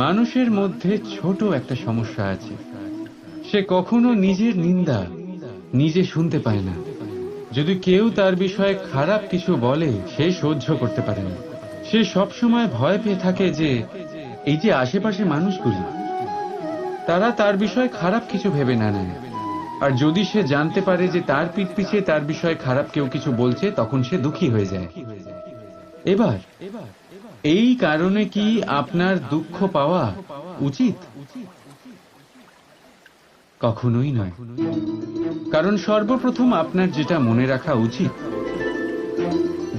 মানুষের মধ্যে ছোট একটা সমস্যা আছে, সে কখনো নিজের নিন্দা নিজে শুনতে পায় না। যদি কেউ তার বিষয়ে খারাপ কিছু বলে, সে সহ্য করতে পারে না। সে সবসময় ভয় পেয়ে থাকে যে এই যে আশেপাশে মানুষগুলি, তারা তার বিষয়ে খারাপ কিছু ভেবে না নেয়। আর যদি সে জানতে পারে যে তার পিঠ পিছে তার বিষয়ে খারাপ কেউ কিছু বলছে, তখন সে দুঃখী হয়ে যায়। এবার এই কারণে কি আপনার দুঃখ পাওয়া উচিত? কখনোই নয়। কারণ সর্বপ্রথম আপনার যেটা মনে রাখা উচিত,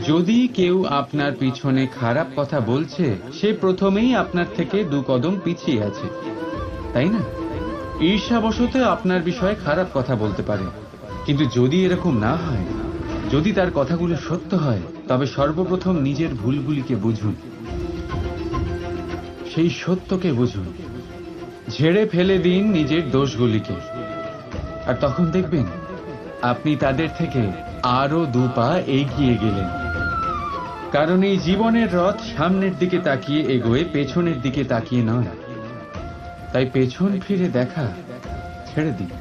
যদি কেউ আপনার পিছনে খারাপ কথা বলছে, সে প্রথমেই আপনার থেকে 2 কদম পিছিয়ে আছে, তাই না? ঈর্ষাবশত আপনার বিষয়ে খারাপ কথা বলতে পারে, কিন্তু যদি এরকম না হয়, যদি তার কথাগুলো সত্য হয়, তবে সর্বপ্রথম নিজের ভুলগুলিকে বুঝুন, সেই সত্যকে বুঝুন, ঝেড়ে ফেলে দিন নিজের দোষগুলিকে। আর তখন দেখবেন আপনি তাদের থেকে আরো 2 পা এগিয়ে গেলেন। কারণ এই জীবনের রথ সামনের দিকে তাকিয়ে এগোয়, পেছনের দিকে তাকিয়ে নয়। তাই পেছন ফিরে দেখা ছেড়ে দিন।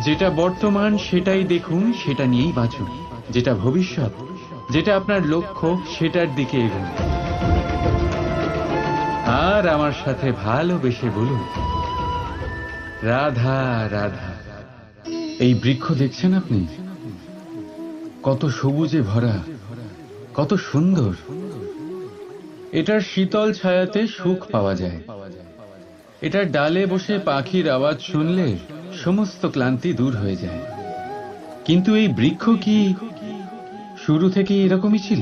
যেটা বর্তমান সেটাই দেখুন, সেটা নিয়েই বাঁচুন। যেটা ভবিষ্যৎ, যেটা আপনার লক্ষ্য, সেটার দিকে এগোন। আর আমার সাথে ভালোবেসে বলুন, রাধা রাধা। এই বৃক্ষ দেখছেন আপনি, কত সবুজে ভরা, কত সুন্দর। এটার শীতল ছায়াতে সুখ পাওয়া যায়। এটার ডালে বসে পাখির আওয়াজ শুনলে সমস্ত ক্লান্তি দূর হয়ে যায়। কিন্তু এই বৃক্ষ কি শুরু থেকে এরকমই ছিল?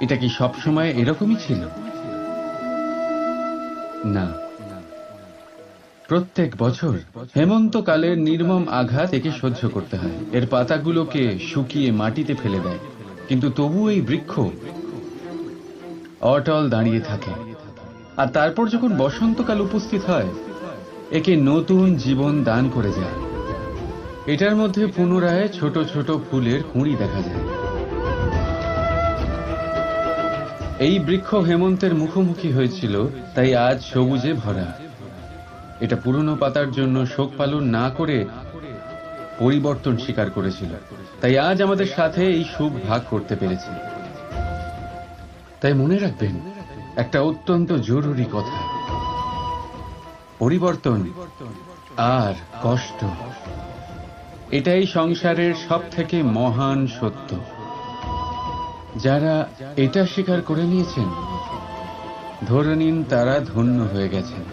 এটা কি সবসময় এরকমই ছিল? না। প্রত্যেক বছর হেমন্তকালের নির্মম আঘাত একে সহ্য করতে হয়। এর পাতাগুলোকে শুকিয়ে মাটিতে ফেলে দেয়, কিন্তু তবু এই বৃক্ষ অটল দাঁড়িয়ে থাকে। আর তারপর যখন বসন্তকাল উপস্থিত হয়, একে নতুন জীবন দান করে যায়। এটার মধ্যে পুনরায় ছোট ছোট ফুলের কুঁড়ি দেখা যায়। এই বৃক্ষ হেমন্তের মুখোমুখি হয়েছিল, তাই আজ সবুজে ভরা। এটা পুরনো পাতার জন্য শোক পালন না করে পরিবর্তন স্বীকার করেছিল, তাই আজ আমাদের সাথে এই সুখ ভাগ করতে পেরেছে। তাই মনে রাখবেন একটা অত্যন্ত জরুরি কথা, পরিবর্তন আর কষ্ট, এটাই সংসারের সবথেকে মহান সত্য। যারা এটা স্বীকার করে নিয়েছেন, ধরে নিন তারা ধন্য হয়ে গেছেন।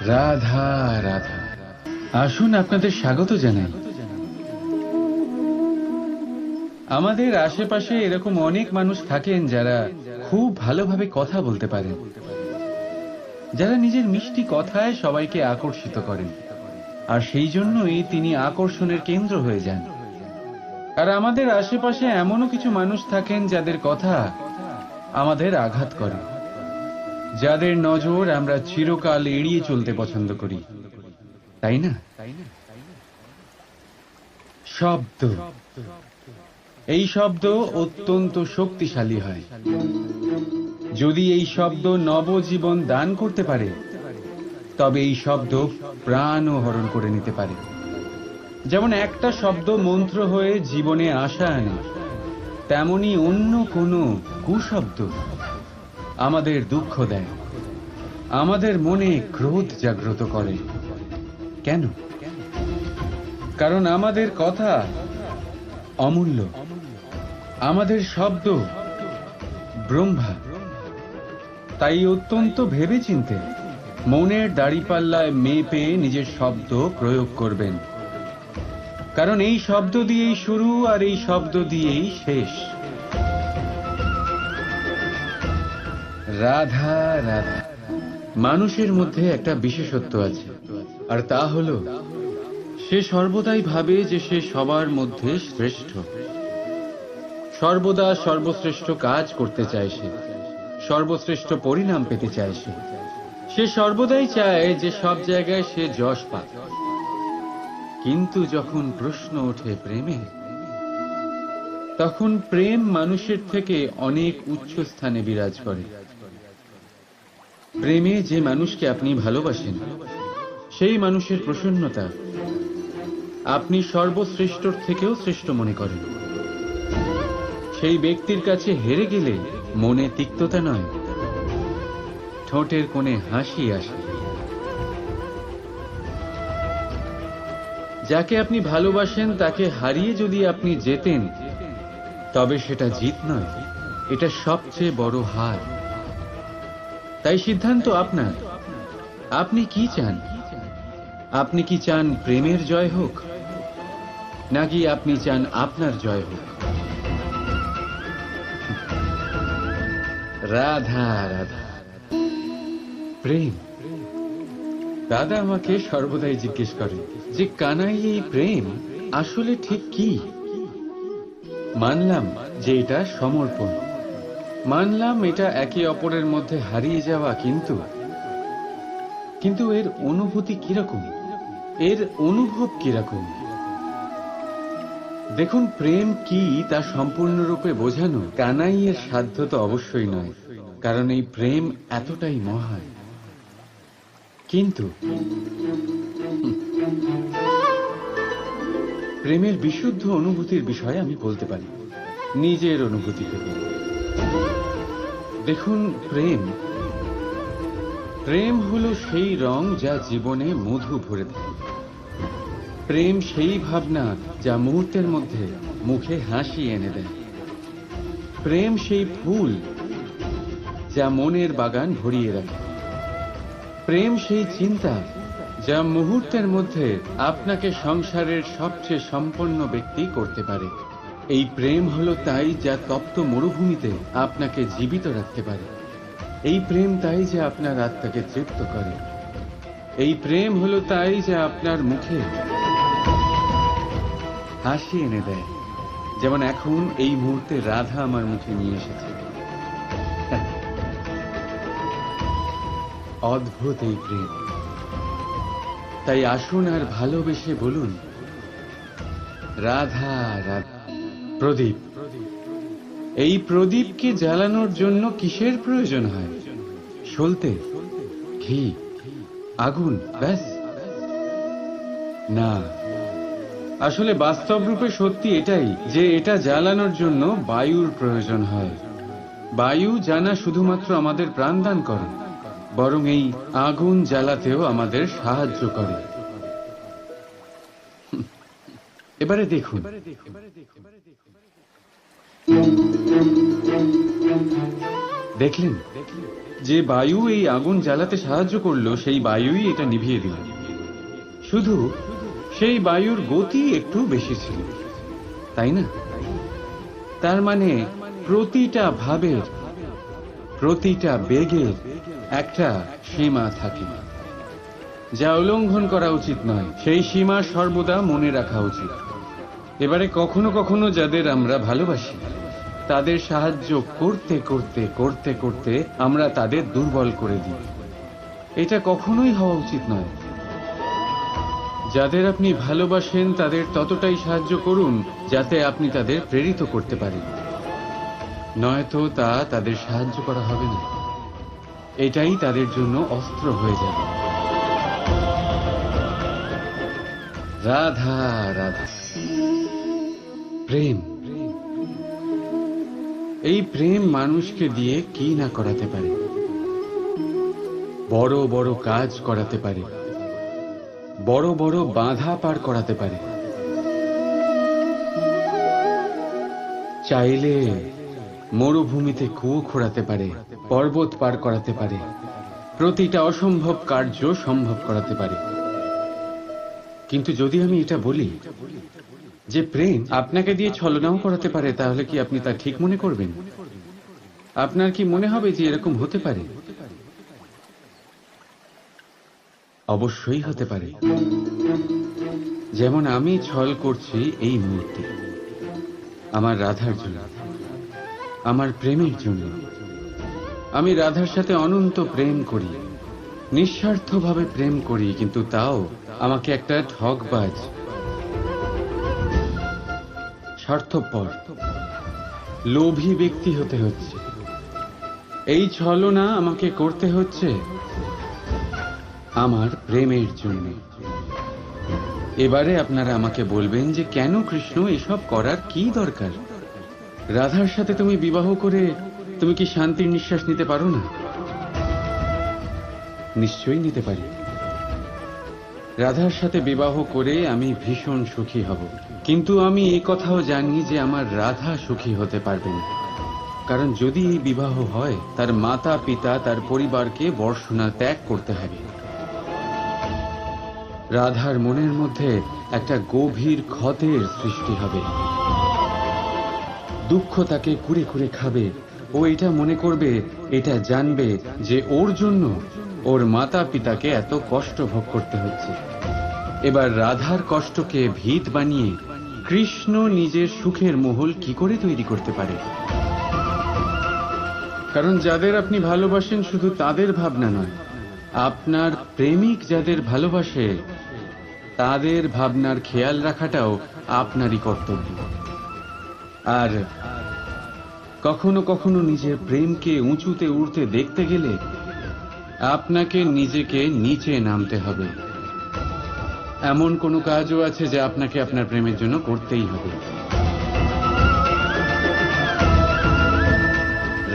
রাধা রাধা। আসুন আপনাদের স্বাগত জানাই। আমাদের আশেপাশে এরকম অনেক মানুষ থাকেন যারা খুব ভালোভাবে কথা বলতে পারেন, যারা নিজের মিষ্টি কথায় সবাইকে আকর্ষিত করেন, আর সেই জন্যই তিনি আকর্ষণের কেন্দ্র হয়ে যান। আর আমাদের আশেপাশে এমনও কিছু মানুষ থাকেন যাদের কথা আমাদের আঘাত করে, যাদের নজর আমরা চিরকাল এড়িয়ে চলতে পছন্দ করি, তাই না? শব্দ, এই শব্দ অত্যন্ত শক্তিশালী হয়। যদি এই শব্দ নবজীবন দান করতে পারে, তবে এই শব্দ প্রাণও হরণ করে নিতে পারে। যেমন একটা শব্দ মন্ত্র হয়ে জীবনে আশা আনে, তেমনি অন্য কোনো কুশব্দ আমাদের দুঃখ দেয়, আমাদের মনে ক্রোধ জাগ্রত করে। কেন? কারণ আমাদের কথা অমূল্য, আমাদের শব্দ ব্রহ্মা। তাই অত্যন্ত ভেবেচিন্তে মনের দাড়িপাল্লায় মেপে নিজের শব্দ প্রয়োগ করবেন, কারণ এই শব্দ দিয়েই শুরু আর এই শব্দ দিয়েই শেষ। রাধা রাধা। মানুষের মধ্যে একটা বিশেষত্ব আছে, আর তা হলো সে সর্বদাই ভাবে যে সে সবার মধ্যে শ্রেষ্ঠ, সর্বদা সর্বশ্রেষ্ঠ কাজ করতে চায়, সে সর্বশ্রেষ্ঠ পরিণাম পেতে চায়, সে সর্বদাই চায় যে সব জায়গায় সে যশ পাক। কিন্তু যখন প্রশ্ন ওঠে প্রেমে, তখন প্রেম মানুষের থেকে অনেক উচ্চ স্থানে বিরাজ করে। প্রেমে যে মানুষকে আপনি ভালোবাসেন, সেই মানুষের প্রসন্নতা আপনি সর্বশ্রেষ্ঠর থেকেও শ্রেষ্ঠ মনে করেন। সেই ব্যক্তির কাছে হেরে গেলে মনে তিক্ততা নয়, ঠোঁটের কোণে হাসি আসে। যাকে আপনি ভালোবাসেন তাকে হারিয়ে যদি আপনি জেতেন, তবে সেটা জিত নয়, এটা সবচেয়ে বড় হার। তাই সিদ্ধান্ত আপনার। আপনি কি চান? আপনি কি চান প্রেমের জয় হোক, নাকি আপনি চান আপনার জয় হোক? রাধা রাধা। প্রেম। দাদা আমাকে সর্বদাই জিজ্ঞেস করে যে কানাই, এই প্রেম আসলে ঠিক কি? মানলাম যে এটা সমর্পণ, মানলাম এটা একে অপরের মধ্যে হারিয়ে যাওয়া, কিন্তু এর অনুভূতি কিরকম, এর অনুভব কিরকম? দেখুন, প্রেম কি তা সম্পূর্ণরূপে বোঝানো কানাইয়ের সাধ্য তো অবশ্যই নয়, কারণ এই প্রেম এতটাই মহান। কিন্তু প্রেমের বিশুদ্ধ অনুভূতির বিষয়ে আমি বলতে পারি নিজের অনুভূতি থেকে। দেখুন, প্রেম হলো সেই রং যা জীবনে মধু ভরে দেয়। প্রেম সেই ভাবনা যা মুহূর্তের মধ্যে মুখে হাসি এনে দেয়। প্রেম সেই ফুল যা মনের বাগান ভরিয়ে রাখে। প্রেম সেই চিন্তা যা মুহূর্তের মধ্যে আপনাকে সংসারের সবচেয়ে সম্পন্ন ব্যক্তি করতে পারে। এই প্রেম হলো তাই যা তপ্ত মরুভূমিতে আপনাকে জীবিত রাখতে পারে। এই প্রেম তাই যা আপনার আত্মাকে তৃপ্ত করে। এই প্রেম হলো তাই যা আপনার মুখে হাসি এনে দেয়, যেমন এখন এই মুহূর্তে রাধা আমার মুখে নিয়ে এসেছে। অদ্ভুত এই প্রেম। তাই আসুন আর ভালোবেসে বলুন, রাধা রাধা। প্রদীপ। এই প্রদীপকে জ্বালানোর জন্য কিসের প্রয়োজন হয়? সলতে, ঘি, আগুন, ব্যাস? না, আসলে বাস্তব রূপে সত্যি এটাই যে এটা জ্বালানোর জন্য বায়ুর প্রয়োজন হয়। বায়ু জানা শুধুমাত্র আমাদের প্রাণদান করে, বরং এই আগুন জ্বালাতেও আমাদের সাহায্য করে। এবারে দেখুন, দেখলেন যে বায়ু এই আগুন জ্বালাতে সাহায্য করলো, সেই বায়ুই এটা নিভিয়ে দিল। শুধু সেই বায়ুর গতি একটু বেশি ছিল, তাই না? তার মানে প্রতিটা ভাবের, প্রতিটা বেগের একটা সীমা থাকে, যা উল্লঙ্ঘন করা উচিত নয়। সেই সীমা সর্বদা মনে রাখা উচিত। এবারে কখনো কখনো যাদের আমরা ভালোবাসি, তাদের সাহায্য করতে করতে করতে করতে আমরা তাদের দুর্বল করে দিই। এটা কখনোই হওয়া উচিত নয়। যাদের আপনি ভালোবাসেন তাদের ততটাই সাহায্য করুন যাতে আপনি তাদের প্রেরিত করতে পারেন, নয়তো তা তাদের সাহায্য করা হবে না। এটাই তাদের জন্য অস্ত্র হয়ে যাবে। রাধা রাধা। প্রেম। এই প্রেম মানুষকে দিয়ে কি না করাতে পারে। বড় বড় কাজ করাতে পারে, বড় বড় বাধা পার করাতে পারে। চাইলে মরুভূমিতে কুয়ো খোঁড়াতে পারে, পর্বত পার করাতে পারে, প্রতিটা অসম্ভব কার্য সম্ভব করাতে পারে। কিন্তু যদি আমি এটা বলি যে প্রেম আপনাকে দিয়ে ছলনাও করাতে পারে, তাহলে কি আপনি তা ঠিক মনে করবেন? আপনার কি মনে হবে যে এরকম হতে পারে? অবশ্যই হতে পারে। যেমন আমি ছল করছি এই মুহূর্তে আমার রাধার জন্য, আমার প্রেমের জন্য। আমি রাধার সাথে অনন্ত প্রেম করি, নিঃস্বার্থভাবে প্রেম করি, কিন্তু তাও আমাকে একটা ঠকবাজ, স্বার্থপর লোভী ব্যক্তি হতে হচ্ছে। এই ছলনা আমাকে করতে হচ্ছে আমার প্রেমের জন্য। এবারে আপনারা আমাকে বলবেন যে কেন কৃষ্ণ এসব করার কি দরকার? রাধার সাথে তুমি বিবাহ করে তুমি কি শান্তির নিঃশ্বাস নিতে পারো না? নিশ্চয়ই নিতে পারি। রাধার সাথে বিবাহ করে আমি ভীষণ সুখী হব, কিন্তু আমি এই কথাও জানি যে আমার রাধা সুখী হতে পারবে না। কারণ যদি এই বিবাহ হয়, তার মাতা পিতা তার পরিবারকে বর্ষণা ত্যাগ করতে হবে। রাধার মনের মধ্যে একটা গভীর ক্ষতের সৃষ্টি হবে। দুঃখ তাকে কুরে কুরে খাবে। ও এটা মনে করবে, এটা জানবে যে ওর জন্য ওর মাতা পিতাকে এত কষ্ট ভোগ করতে হচ্ছে। এবার রাধার কষ্টকে ভিত বানিয়ে কৃষ্ণ নিজের সুখের মহল কি করে তৈরি করতে পারে? কারণ যাদের আপনি ভালোবাসেন শুধু তাদের ভাবনা নয়, আপনার প্রেমিক যাদের ভালোবাসে তাদের ভাবনার খেয়াল রাখাটাও আপনারই কর্তব্য। আর কখনো কখনো নিজের প্রেমকে উঁচুতে উঠতে দেখতে গেলে আপনাকে নিজেকে নিচে নামতে হবে। এমন কোনো কাজও আছে যা আপনাকে আপনার প্রেমের জন্য করতেই হবে।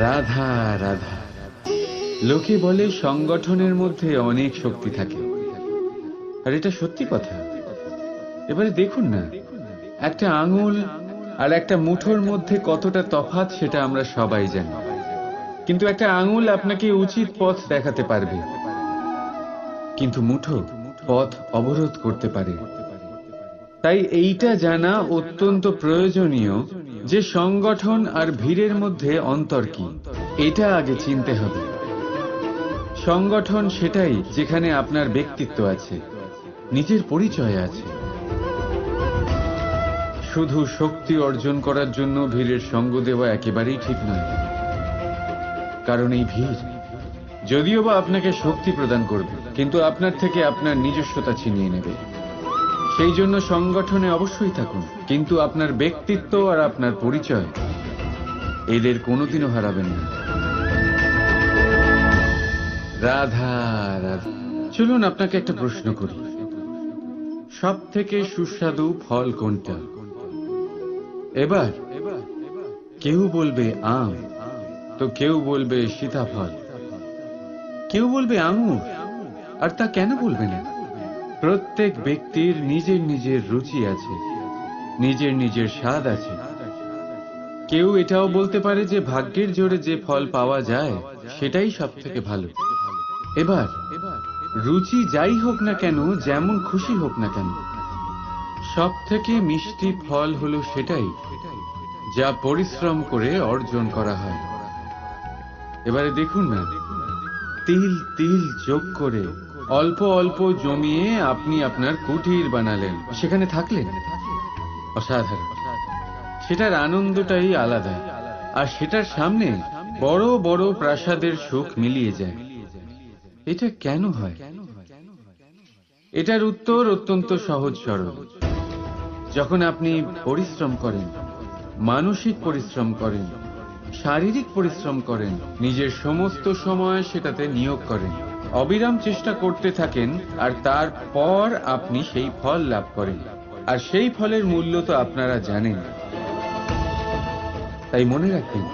রাধা রাধা। লোকে বলে সংগঠনের মধ্যে অনেক শক্তি থাকে, আর এটা সত্যি কথা। এবারে দেখুন না, একটা আঙুল আর একটা মুঠোর মধ্যে কতটা তফাৎ সেটা আমরা সবাই জানি। কিন্তু একটা আঙুল আপনাকে উচিত পথ দেখাতে পারবে, কিন্তু মুঠো পথ অবরোধ করতে পারে। তাই এইটা জানা অত্যন্ত প্রয়োজনীয় যে সংগঠন আর ভিড়ের মধ্যে অন্তর কি, এটা আগে চিনতে হবে। সংগঠন সেটাই যেখানে আপনার ব্যক্তিত্ব আছে, নিজের পরিচয় আছে। শুধু শক্তি অর্জন করার জন্য ভিড়ের সঙ্গ দেওয়া একেবারেই ঠিক নয়। কারণ এই ভিড় যদিও বা আপনাকে শক্তি প্রদান করবে, কিন্তু আপনার থেকে আপনার নিজস্বতা ছিনিয়ে নেবে। সেই জন্য সংগঠনে অবশ্যই থাকুন, কিন্তু আপনার ব্যক্তিত্ব আর আপনার পরিচয় এদের কোনোদিনও হারাবেন না। রাধা রাধা। চলুন আপনাকে একটা প্রশ্ন করি, সব থেকে সুস্বাদু ফল কোনটা? এবার কেউ বলবে আম, তো কেউ বলবে সীতাফল, কেউ বলবে আঙুর। আর তা কেন বলবে না? প্রত্যেক ব্যক্তির নিজের নিজের রুচি আছে, নিজের নিজের স্বাদ আছে। কেউ এটাও বলতে পারে যে ভাগ্যের জোরে যে ফল পাওয়া যায় সেটাই সব থেকে ভালো। এবার রুচি যাই হোক না কেন, যেমন খুশি হোক না কেন, সব থেকে মিষ্টি ফল হলো সেটাই যা পরিশ্রম করে অর্জন করা হয়। এবারে দেখুন না, তিল তিল যোগ করে অল্প অল্প জমিয়ে আপনি আপনার কুটির বানালেন, সেখানে থাকলেন, অসাধারণ। সেটার আনন্দটাই আলাদা। আর সেটার সামনে বড় বড় প্রাসাদের সুখ মিলিয়ে যায়। এটা কেন হয়? এটার উত্তর অত্যন্ত সহজ সরল। যখন আপনি পরিশ্রম করেন, মানসিক পরিশ্রম করেন, শারীরিক পরিশ্রম করেন, নিজের সমস্ত সময় সেটাতে নিয়োগ করেন, অবিরাম চেষ্টা করতে থাকেন, আর তারপর আপনি সেই ফল লাভ করেন। আর সেই ফলের মূল্য তো আপনারা জানেন। তাই মনে রাখবেন,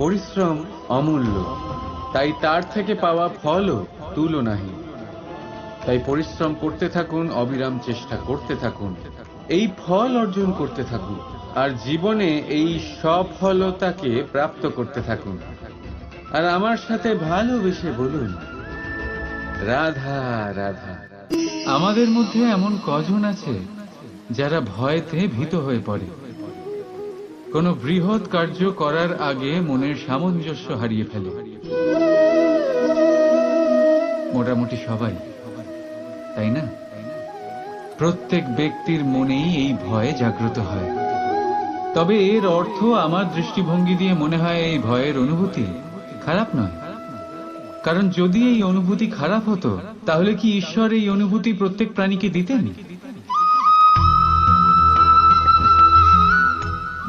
পরিশ্রম অমূল্য, তাই তার থেকে পাওয়া ফলও তুলনাহীন। তাই পরিশ্রম করতে থাকুন, অবিরাম চেষ্টা করতে থাকুন, এই ফল অর্জন করতে থাকুন, আর জীবনে এই সফলতাকে প্রাপ্ত করতে থাকুন। আর আমার সাথে ভালোবেসে বলুন, রাধা রাধা। আমাদের মধ্যে এমন কজন আছে যারা ভয়তে ভীত হয়ে পড়ে, কোনো বৃহৎ কার্য করার আগে মনের সামঞ্জস্য হারিয়ে ফেলে? মোটামুটি সবাই, তাই না? প্রত্যেক ব্যক্তির মনেই এই ভয় জাগ্রত হয়। তবে এর অর্থ আমার দৃষ্টিভঙ্গি দিয়ে মনে হয় এই ভয়ের অনুভূতি খারাপ নয়। কারণ যদি এই অনুভূতি খারাপ হতো, তাহলে কি ঈশ্বর এই অনুভূতি প্রত্যেক প্রাণীকে দিতেন?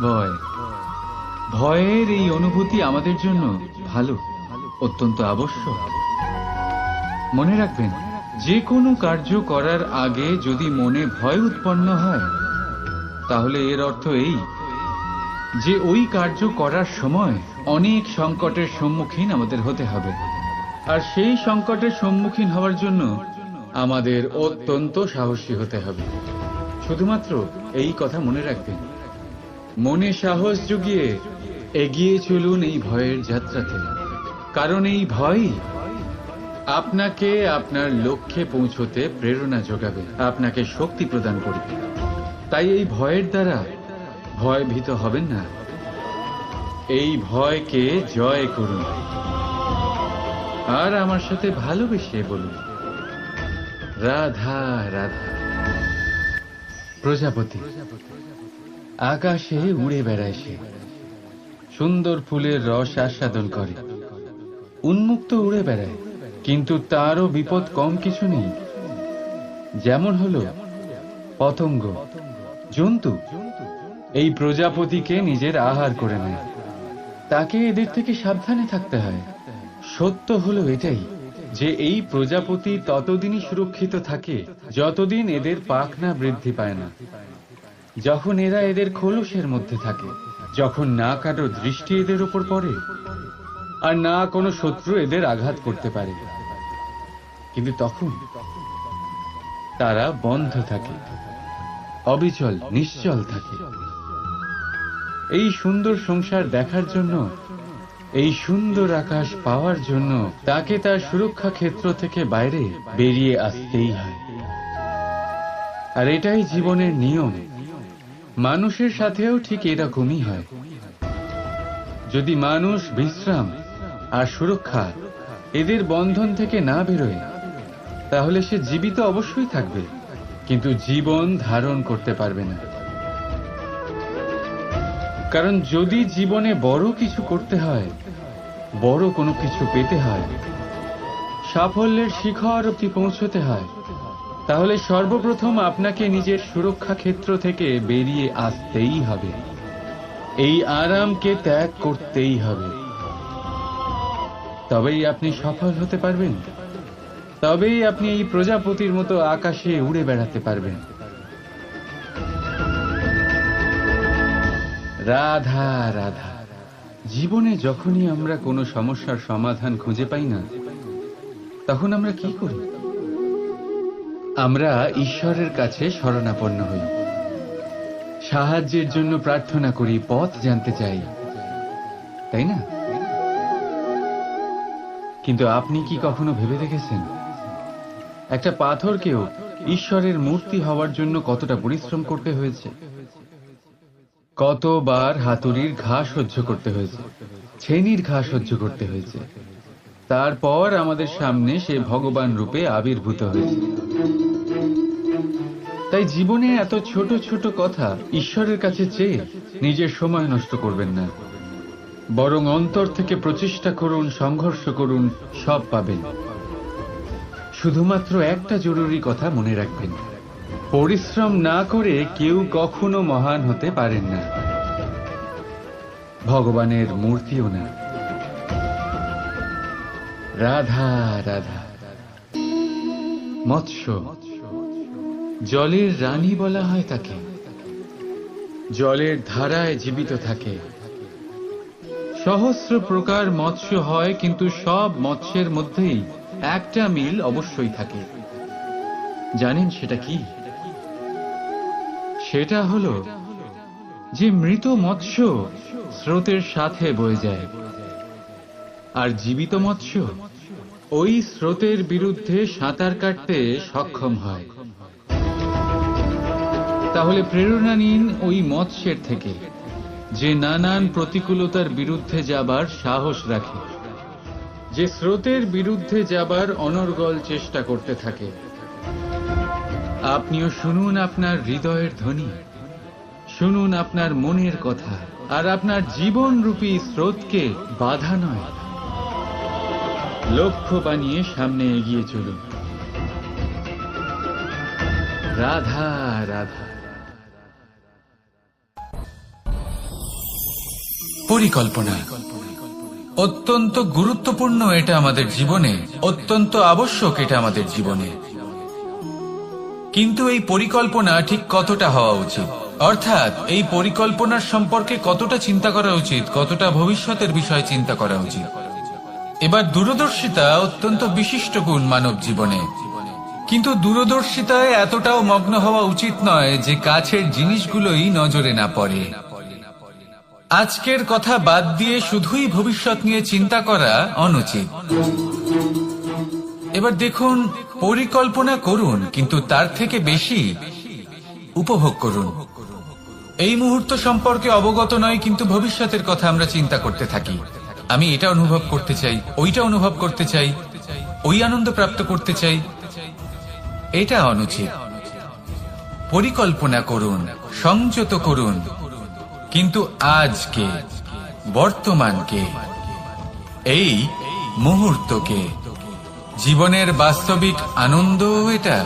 ভয় ভয়ের এই অনুভূতি আমাদের জন্য ভালো, অত্যন্ত আবশ্যক। মনে রাখবেন, যে কোনো কার্য করার আগে যদি মনে ভয় উৎপন্ন হয়, তাহলে এর অর্থ এই যে ওই কার্য করার সময় অনেক সংকটের সম্মুখীন আমাদের হতে হবে। আর সেই সংকটের সম্মুখীন হওয়ার জন্য আমাদের অত্যন্ত সাহসী হতে হবে। শুধুমাত্র এই কথা মনে রাখবেন, মনে সাহস জুগিয়ে এগিয়ে চলুন এই ভয়ের যাত্রাতে, কারণ এই ভয় আপনাকে আপনার লক্ষ্যে পৌঁছতে প্রেরণা যোগাবে, আপনাকে শক্তি প্রদান করবে। তাই এই ভয়ের দ্বারা ভয়ভীত হবেন না, এই ভয়কে জয় করুন। আর আমার সাথে ভালোবেসে বলুন, রাধা রাধা। প্রজাপতি আকাশে উড়ে বেড়ায়, সে সুন্দর ফুলের রস আস্বাদন করে, উন্মুক্ত উড়ে বেড়ায়, কিন্তু তারও বিপদ কম কিছু নেই। যেমন হলো পতঙ্গ, জন্তু এই প্রজাপতিকে নিজের আহার করে নেয়, তাকে এদের থেকে সাবধানে থাকতে হয়। সত্য হলো এটাই যে এই প্রজাপতি ততদিনই সুরক্ষিত থাকে যতদিন এদের পাখনা বৃদ্ধি পায় না। যখন এরা এদের খোলসের মধ্যে থাকে, যখন না কারো দৃষ্টি এদের উপর পড়ে আর না কোনো শত্রু এদের আঘাত করতে পারে, কিন্তু তখন তারা বন্ধ থাকে, অবিচল নিশ্চল থাকে। এই সুন্দর সংসার দেখার জন্য, এই সুন্দর আকাশ পাওয়ার জন্য তাকে তার সুরক্ষা ক্ষেত্র থেকে বাইরে বেরিয়ে আসতেই হয়। আর এটাই জীবনের নিয়ম। মানুষের সাথেও ঠিক এরকমই হয়। যদি মানুষ বিশ্রাম আর সুরক্ষা এদের বন্ধন থেকে না বেরোয়, তাহলে সে জীবিত অবশ্যই থাকবে, কিন্তু জীবন ধারণ করতে পারবে না। কারণ যদি জীবনে বড় কিছু করতে হয়, বড় কোনো কিছু পেতে হয়, সাফল্যের শিখর অবধি পৌঁছতে হয়, তাহলে সর্বপ্রথম আপনাকে নিজের সুরক্ষা ক্ষেত্র থেকে বেরিয়ে আসতেই হবে। এই আরামকে ত্যাগ করতেই হবে। তবেই আপনি সফল হতে পারবেন, তবেই আপনি এই প্রজাপতির মতো আকাশে উড়ে বেড়াতে পারবেন। রাধা রাধা। জীবনে যখনই আমরা কোনো সমস্যার সমাধান খুঁজে পাই না, তখন আমরা কি করি? আমরা ঈশ্বরের কাছে শরণাপন্ন হই, সাহায্যের জন্য প্রার্থনা করি, পথ জানতে চাই, তাই না? কিন্তু আপনি কি কখনো ভেবে দেখেছেন একটা পাথরকেও ঈশ্বরের মূর্তি হওয়ার জন্য কতটা পরিশ্রম করতে হয়েছে? কতবার হাতুড়ির ঘা সহ্য করতে হয়েছে, ছেনির ঘা সহ্য করতে হয়েছে, তারপর আমাদের সামনে সে ভগবান রূপে আবির্ভূত হয়েছে। তাই জীবনে এত ছোট ছোট কথা ঈশ্বরের কাছে চেয়ে নিজের সময় নষ্ট করবেন না, বরং অন্তর থেকে প্রচেষ্টা করুন, সংঘর্ষ করুন, সব পাবেন। শুধুমাত্র একটা জরুরি কথা মনে রাখবেন, পরিশ্রম না করে কেউ কখনো মহান হতে পারেন না, ভগবানের মূর্তিও না। রাধা রাধা। মৎস্য, জলের রানী বলা হয় তাকে, জলের ধারায় জীবিত থাকে। সহস্র প্রকার মৎস্য হয়, কিন্তু সব মৎস্যের মধ্যেই একটা মিল অবশ্যই থাকে। জানেন সেটা কি? সেটা হলো যে মৃত মৎস্য স্রোতের সাথে বয়ে যায়, আর জীবিত মৎস্য ওই স্রোতের বিরুদ্ধে সাঁতার কাটতে সক্ষম হয়। তাহলে প্রেরণা নিন ওই মৎস্যের থেকে, যে নানান প্রতিকূলতার বিরুদ্ধে যাবার সাহস রাখে, যে স্রোতের বিরুদ্ধে যাবার অনর্গল চেষ্টা করতে থাকে। আপনিও শুনুন আপনার হৃদয়ের ধ্বনি, শুনুন আপনার মনের কথা, আর আপনার জীবনরূপী স্রোতকে বাধা নয়, লক্ষ্য বানিয়ে সামনে এগিয়ে চলুন। রাধা রাধা। পরিকল্পনা অত্যন্ত গুরুত্বপূর্ণ, এটা আমাদের জীবনে অত্যন্ত আবশ্যক, এটা আমাদের জীবনে। কিন্তু এই পরিকল্পনা ঠিক কতটা হওয়া উচিত, অর্থাৎ এই পরিকল্পনার সম্পর্কে কতটা চিন্তা করা উচিত, কতটা ভবিষ্যতের বিষয়ে চিন্তা করা উচিত। এবার দূরদর্শিতা অত্যন্ত বিশিষ্ট গুণ মানব জীবনে, কিন্তু দূরদর্শিতায় এতটাও মগ্ন হওয়া উচিত নয় যে কাছের জিনিসগুলোই নজরে না পড়ে। আজকের কথা বাদ দিয়ে শুধুই ভবিষ্যৎ নিয়ে চিন্তা করা অনুচিত। এবার দেখুন, পরিকল্পনা করুন, কিন্তু তার থেকে বেশি উপভোগ করুন। এই মুহূর্ত সম্পর্কে অবগত নয়, কিন্তু ভবিষ্যতের কথা আমরা চিন্তা করতে থাকি। আমি এটা অনুভব করতে চাই, ওইটা অনুভব করতে চাই, ওই আনন্দ প্রাপ্ত করতে চাই। এটা অনুচিত। পরিকল্পনা করুন, সংযত করুন, কিন্তু আজকে, বর্তমানকে, এই মুহূর্তকে, জীবনের বাস্তবিক আনন্দ এটা,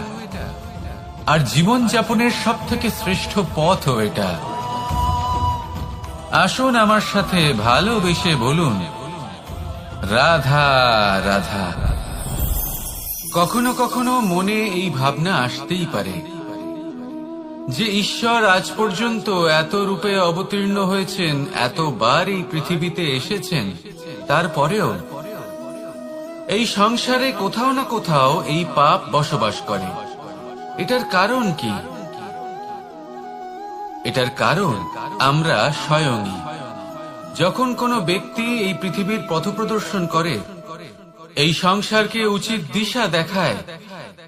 আর জীবন যাপনের সব থেকে শ্রেষ্ঠ পথও এটা। আসুন আমার সাথে ভালোবেসে বলুন, রাধা রাধা। কখনো কখনো মনে এই ভাবনা আসতেই পারে যে ঈশ্বর আজ পর্যন্ত এত রূপে অবতীর্ণ হয়েছেন, এতবার এই পৃথিবীতে এসেছেন, তারপরেও এই সংসারে কোথাও না কোথাও এই পাপ বসবাস করে। এটার কারণ কি? এটার কারণ আমরা স্বয়ংই। যখন কোনো ব্যক্তি এই পৃথিবীর পথপ্রদর্শন করে, এই সংসারকে উচিত দিশা দেখায়,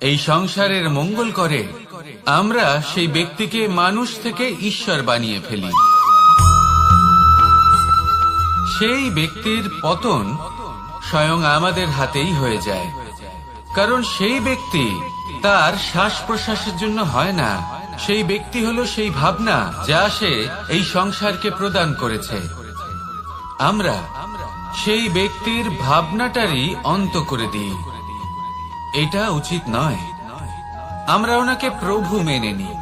এই সংসারের মঙ্গল করে, আমরা সেই ব্যক্তিকে মানুষ থেকে ঈশ্বর বানিয়ে ফেলি। সেই ব্যক্তির পতন স্বয়ং আমাদের হাতেই হয়ে যায়, কারণ সেই ব্যক্তি তার শ্বাস প্রশ্বাসের জন্য হয় না। সেই ব্যক্তি হলো সেই ভাবনা যা সে এই সংসারকে প্রদান করেছে। আমরা সেই ব্যক্তির ভাবনাটারই অন্ত করে দিই। এটা উচিত নয়। আমরা ওনাকে প্রভু মেনে নিই।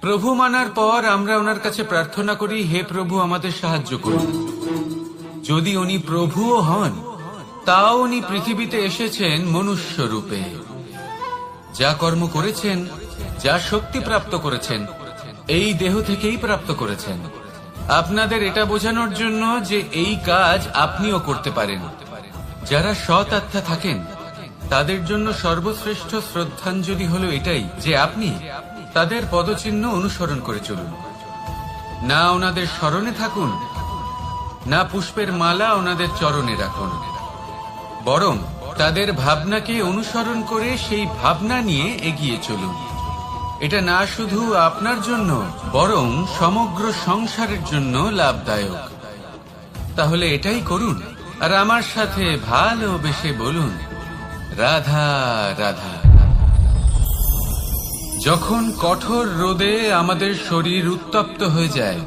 প্রভু মানার পর আমরা ওনার কাছে প্রার্থনা করি, হে প্রভু আমাদের সাহায্য করুন। যদি উনি প্রভুও হন, তাও উনি পৃথিবীতে এসেছেন মনুষ্য রূপে। যা কর্ম করেছেন, যা শক্তি প্রাপ্ত করেছেন, এই দেহ থেকেই প্রাপ্ত করেছেন। আপনাদের এটা বোঝানোর জন্য যে এই কাজ আপনিও করতে পারেন। যারা সৎ আত্মা থাকেন, তাদের জন্য সর্বশ্রেষ্ঠ শ্রদ্ধাঞ্জলি হলো এটাই যে আপনি তাদের পদচিহ্ন অনুসরণ করে চলুন। না ওনাদের স্মরণে থাকুন, না পুষ্পের মালা ওনাদের চরণে রাখুন, বরং তাদের ভাবনাকে অনুসরণ করে সেই ভাবনা নিয়ে এগিয়ে চলুন। এটা না শুধু আপনার জন্য, বরং সমগ্র সংসারের জন্য লাভদায়ক। তাহলে এটাই করুন, আর আমার সাথে ভালোবেসে বলুন, রাধা রাধা। যখন কঠোর রোদে আমাদের শরীর উত্তপ্ত হয়ে যায়,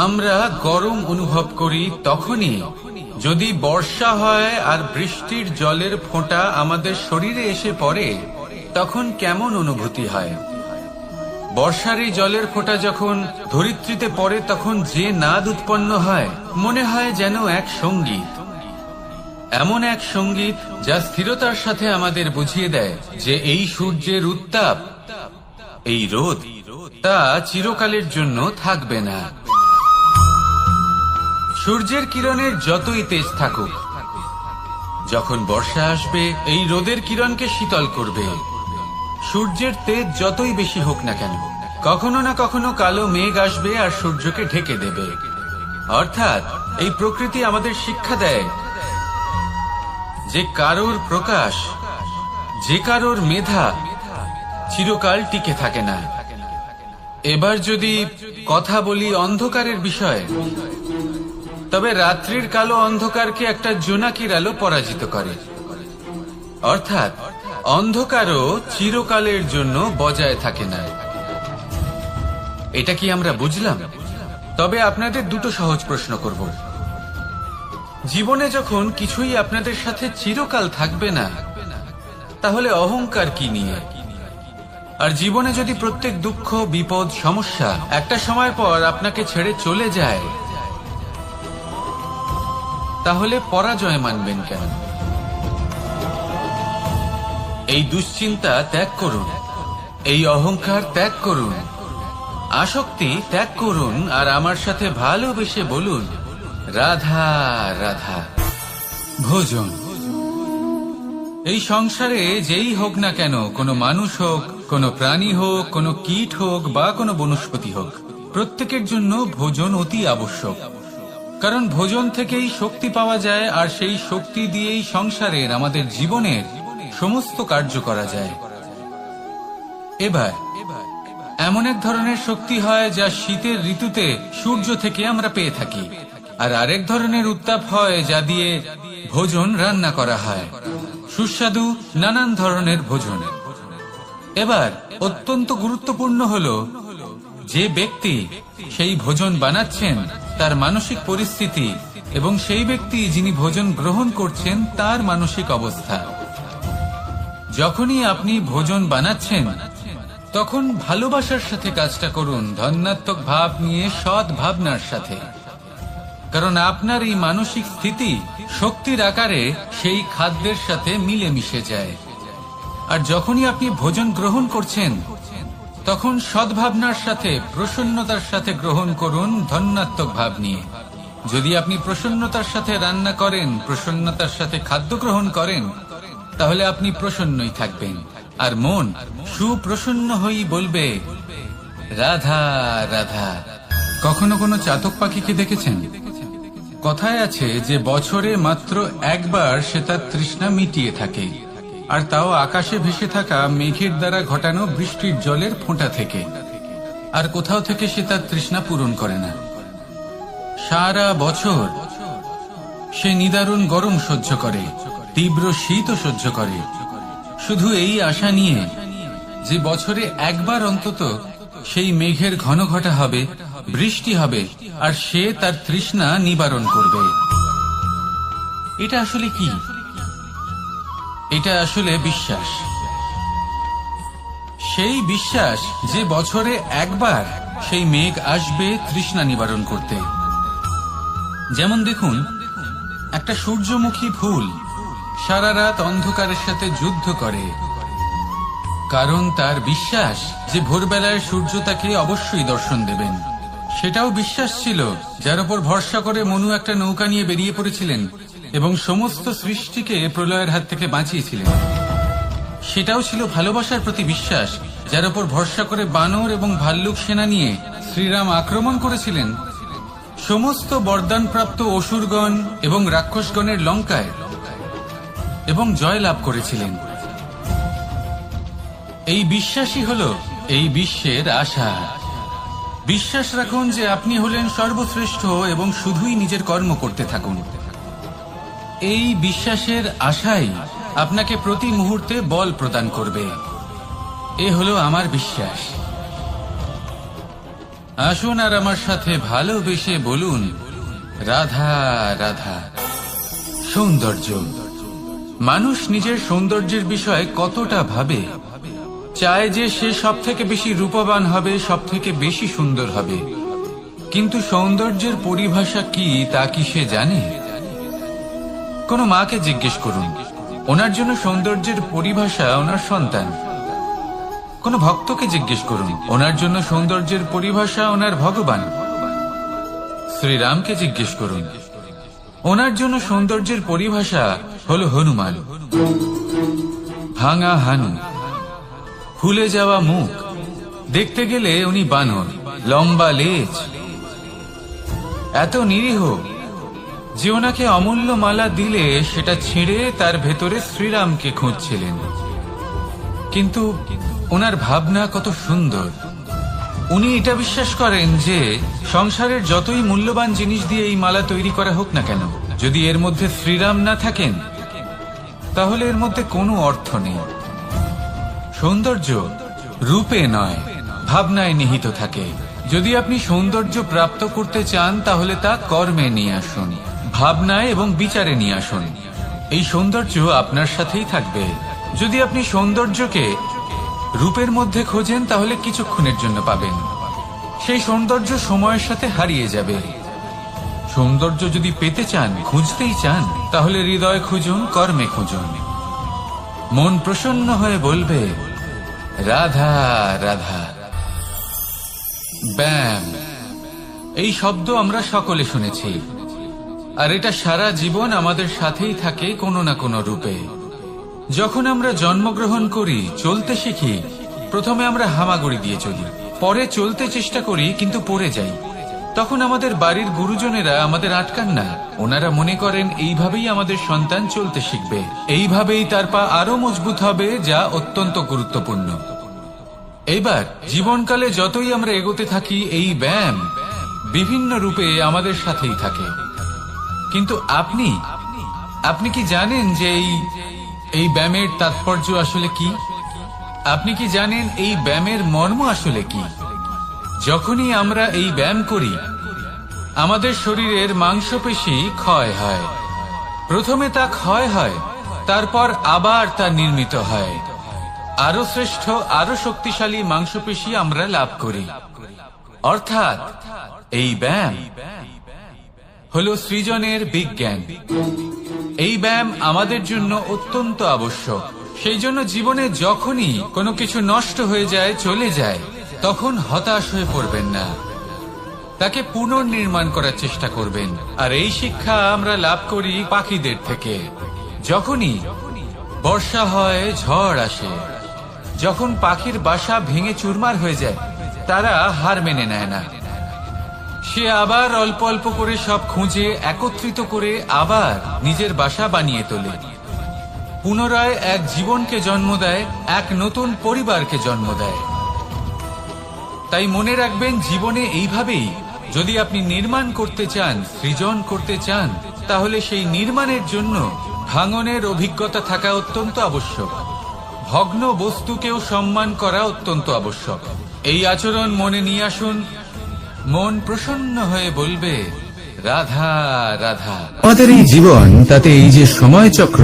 আমরা গরম অনুভব করি, তখনই যদি বর্ষা হয় আর বৃষ্টির জলের ফোঁটা আমাদের শরীরে এসে পড়ে, তখন কেমন অনুভূতি হয়? বর্ষার এই জলের ফোঁটা যখন ধরিত্রীতে পড়ে, তখন যে নাদ উৎপন্ন হয়, মনে হয় যেন এক সঙ্গীত। এমন এক সঙ্গীত যা স্থিরতার সাথে আমাদের বুঝিয়ে দেয় যে এই সূর্যের উত্তাপ, এই রোদ, তা চিরকালের জন্য থাকবে না। সূর্যের কিরণের যতই তেজ থাকুক, যখন বর্ষা আসবে, এই রোদের কিরণকে শীতল করবে। সূর্যের তেজ যতই বেশি হোক না কেন, কখনো না কখনো কালো মেঘ আসবে আর সূর্যকে ঢেকে দেবে। অর্থাৎ এই প্রকৃতি আমাদের শিক্ষা দেয় যে কারোর প্রকাশ, যে কারোর মেধা চিরকাল টিকে থাকে না। এবার যদি কথা বলি অন্ধকারের বিষয়ে, তবে রাত্রির কালো অন্ধকারকে একটা জোনাকির আলো পরাজিত করে। অর্থাৎ অন্ধকারও চিরকালের জন্য বজায় থাকে না। এটা কি আমরা বুঝলাম? তবে আপনাদের দুটো সহজ প্রশ্ন করব। জীবনে যখন কিছুই আপনাদের সাথে চিরকাল থাকবে না, তাহলে অহংকার কি নিয়ে? আর জীবনে যদি প্রত্যেক দুঃখ, বিপদ, সমস্যা একটা সময় পর আপনাকে ছেড়ে চলে যায়, তাহলে পরাজয় মানবেন কেন? এই দুশ্চিন্তা ত্যাগ করুন, এই অহংকার ত্যাগ করুন, আসক্তি ত্যাগ করুন, আর আমার সাথে ভালোবেসে বলুন, রাধা রাধা। ভোজন। এই সংসারে যেই হোক না কেন, কোনো মানুষ হোক, কোনো প্রাণী হোক, কোনো কীট হোক বা কোনো বনস্পতি হোক, প্রত্যেকের জন্য ভোজন অতি আবশ্যক। কারণ ভোজন থেকেই শক্তি পাওয়া যায়, আর সেই শক্তি দিয়েই সংসারের, আমাদের জীবনের সমস্ত কার্য করা যায়। এবার এমন এক ধরনের শক্তি হয় যা শীতের ঋতুতে সূর্য থেকে আমরা পেয়ে থাকি, আর আরেক ধরনের উত্তাপ হয় যা দিয়ে ভোজন রান্না করা হয়, সুস্বাদু নানান ধরনের ভোজন। এবার অত্যন্ত গুরুত্বপূর্ণ হলো যে ব্যক্তি সেই ভোজন বানাচ্ছেন তার মানসিক পরিস্থিতি, এবং সেই ব্যক্তি যিনি ভোজন গ্রহণ করছেন তার মানসিক অবস্থা। যখনই আপনি ভোজন বানাচ্ছেন তখন ভালোবাসার সাথে কাজটা করুন, ধন্যাত্মক ভাব নিয়ে, সৎ ভাবনার সাথে। কারণ আপনার এই মানসিক স্থিতি শক্তির আকারে সেই খাদ্যের সাথে মিলে মিশে যায়। আর যখনই আপনি ভোজন গ্রহণ করছেন তখন সদ্ভাবনার সাথে, প্রসন্নতার সাথে গ্রহণ করুন, ধন্যাত্মক ভাব নিয়ে। যদি আপনি প্রসন্নতার সাথে রান্না করেন, প্রসন্নতার সাথে খাদ্য গ্রহণ করেন, তাহলে আপনি প্রসন্নই থাকবেন, আর মন সুপ্রসন্ন হয়েই বলবে, রাধা রাধা। কখনো কোনো চাতক পাখিকে দেখেছেন? কথায় আছে যে বছরে মাত্র একবার সে তার তৃষ্ণা মিটিয়ে থাকে, আর তাও আকাশে ভেসে থাকা মেঘের দ্বারা ঘটানো বৃষ্টির জলের ফোঁটা থেকে। আর কোথাও থেকে সে তার তৃষ্ণা পূরণ করে না। সারা বছর সে নিদারুণ গরম সহ্য করে, তীব্র শীতও সহ্য করে, শুধু এই আশা নিয়ে যে বছরে একবার অন্তত সেই মেঘের ঘন ঘটা হবে, বৃষ্টি হবে, আর সে তার তৃষ্ণা নিবারণ করবে। এটা আসলে কি? এটা আসলে বিশ্বাস। সেই বিশ্বাস যে বছরে একবার সেই মেঘ আসবে তৃষ্ণা নিবারণ করতে। যেমন দেখুন, একটা সূর্যমুখী ফুল সারা রাত অন্ধকারের সাথে যুদ্ধ করে, কারণ তার বিশ্বাস যে ভোরবেলায় সূর্য তাকে অবশ্যই দর্শন দেবেন। সেটাও বিশ্বাস ছিল যার উপর ভরসা করে মনু একটা নৌকা নিয়ে বেরিয়ে পড়েছিলেন এবং সমস্ত সৃষ্টিকে প্রলয়ের হাত থেকে বাঁচিয়েছিলেন। সেটাও ছিল ভালোবাসার প্রতি বিশ্বাস, যার উপর ভরসা করে বানর এবং ভাল্লুক সেনা নিয়ে শ্রীরাম আক্রমণ করেছিলেন সমস্ত বরদানপ্রাপ্ত অসুরগণ এবং রাক্ষসগণের লঙ্কায়, এবং জয় লাভ করেছিলেন। এই বিশ্বাসই হলো এই বিশ্বের আশা। বিশ্বাস রাখুন যে আপনি হলেন সর্বশ্রেষ্ঠ এবং শুধুই নিজের কর্ম করতে থাকুন। এই বিশ্বাসের আশাই আপনাকে প্রতি মুহূর্তে বল প্রদান করবে। এ হলো আমার বিশ্বাস। আসুন আর আমার সাথে ভালোবেসে বলুন, রাধা রাধা। সৌন্দর্য। মানুষ নিজের সৌন্দর্যের বিষয়ে কতটা ভাবে, চায় যে সে সব থেকে বেশি রূপবান হবে, সব থেকে বেশি সুন্দর হবে, কিন্তু সৌন্দর্যের পরিভাষা কি তা কি সে জানে? কোন মাকে জিজ্ঞেস করুন, ওনার জন্য সৌন্দর্যের পরিভাষা ওনার সন্তান। কোন ভক্তকে জিজ্ঞেস করুন, ওনার জন্য সৌন্দর্যের পরিভাষা ওনার ভগবান। শ্রীরামকে জিজ্ঞেস করুন, ওনার জন্য সৌন্দর্যের পরিভাষা হল হনুমান। ভাঙা হানু, ফুলে যাওয়া মুখ, দেখতে গেলে উনি বানর, লম্বা লেজ, এত নিরীহ যে ওনাকে অমূল্য মালা দিলে সেটা ছিঁড়ে তার ভেতরে শ্রীরামকে খুঁজছিলেন। কিন্তু ওনার ভাবনা কত সুন্দর। উনি এটা বিশ্বাস করেন যে সংসারের যতই মূল্যবান জিনিস দিয়ে এই মালা তৈরি করা হোক না কেন, যদি এর মধ্যে শ্রীরাম না থাকেন তাহলে এর মধ্যে কোনো অর্থ নেই। সৌন্দর্য রূপে নয়, ভাবনায় নিহিত থাকে। যদি আপনি সৌন্দর্য প্রাপ্ত করতে চান তাহলে তা কর্মে নিয়ে আসুন, ভাবনায় এবং বিচারে নিয়ে আসুন। এই সৌন্দর্য আপনার সাথেই থাকবে। যদি আপনি সৌন্দর্যকে রূপের মধ্যে খোঁজেন তাহলে কিছুক্ষণের জন্য পাবেন, সেই সৌন্দর্য সময়ের সাথে হারিয়ে যাবে। সৌন্দর্য যদি পেতে চান, খুঁজতেই চান, তাহলে হৃদয় খুঁজুন, কর্মে খুঁজুন। মন প্রসন্ন হয়ে বলবে রাধা রাধা। ব্যায়াম, এই শব্দ আমরা সকলে শুনেছি, আর এটা সারা জীবন আমাদের সাথেই থাকে কোনো না কোনো রূপে। যখন আমরা জন্মগ্রহণ করি, চলতে শিখি, প্রথমে আমরা হামাগুড়ি দিয়ে চলি, পরে চলতে চেষ্টা করি কিন্তু পড়ে যাই। তখন আমাদের বাড়ির গুরুজনেরা আমাদের আটকান না, ওনারা মনে করেন এইভাবেই আমাদের সন্তান চলতে শিখবে, এইভাবেই তার পা আরো মজবুত হবে, যা অত্যন্ত গুরুত্বপূর্ণ। এইবার জীবনকালে যতই আমরা এগোতে থাকি, এই ব্যায়াম বিভিন্ন রূপে আমাদের সাথেই থাকে। কিন্তু আপনি কি জানেন যে এই ব্যায়ামের তাৎপর্য আসলে কি? আপনি কি জানেন এই ব্যায়ামের মর্ম আসলে কি? যখনই আমরা এই ব্যায়াম করি, আমাদের শরীরের মাংসপেশি ক্ষয় হয়। প্রথমে তা ক্ষয় হয়, তারপর আবার তা নির্মিত হয়। আরো শ্রেষ্ঠ, আরো শক্তিশালী মাংসপেশি আমরা লাভ করি। অর্থাৎ এই ব্যায়াম হলো সৃজনের বিজ্ঞান। এই ব্যায়াম আমাদের জন্য অত্যন্ত আবশ্যক। সেই জন্য জীবনে যখনই কোনো কিছু নষ্ট হয়ে যায়, চলে যায়, তখন হতাশ হয়ে পড়বেন না, তাকে পুনর্নির্মাণ করার চেষ্টা করবেন। আর এই শিক্ষা আমরা লাভ করি পাখিদের থেকে। যখনই বর্ষা হয়, ঝড় আসে, যখন পাখির বাসা ভেঙে চুরমার হয়ে যায়, তারা হার মেনে নেয় না। সে আবার অল্প অল্প করে সব খুঁজে একত্রিত করে আবার নিজের বাসা বানিয়ে তোলে, পুনরায় এক জীবনকে জন্ম দেয়, এক নতুন পরিবারকে জন্ম দেয়। তাই মনে রাখবেন, জীবনে এইভাবেই যদি আপনি নির্মাণ করতে চান, সৃজন করতে চান, তাহলে সেই নির্মাণের জন্য ভাঙনের অভিজ্ঞতা থাকা অত্যন্ত আবশ্যক। ভগ্ন বস্তুকেও সম্মান করা অত্যন্ত আবশ্যক। এই আচরণ মনে নিয়ে আসুন, মন প্রসন্ন হয়ে বলবে রাধা রাধা। আমাদের এই জীবন, তাতে এই যে সময় চক্র,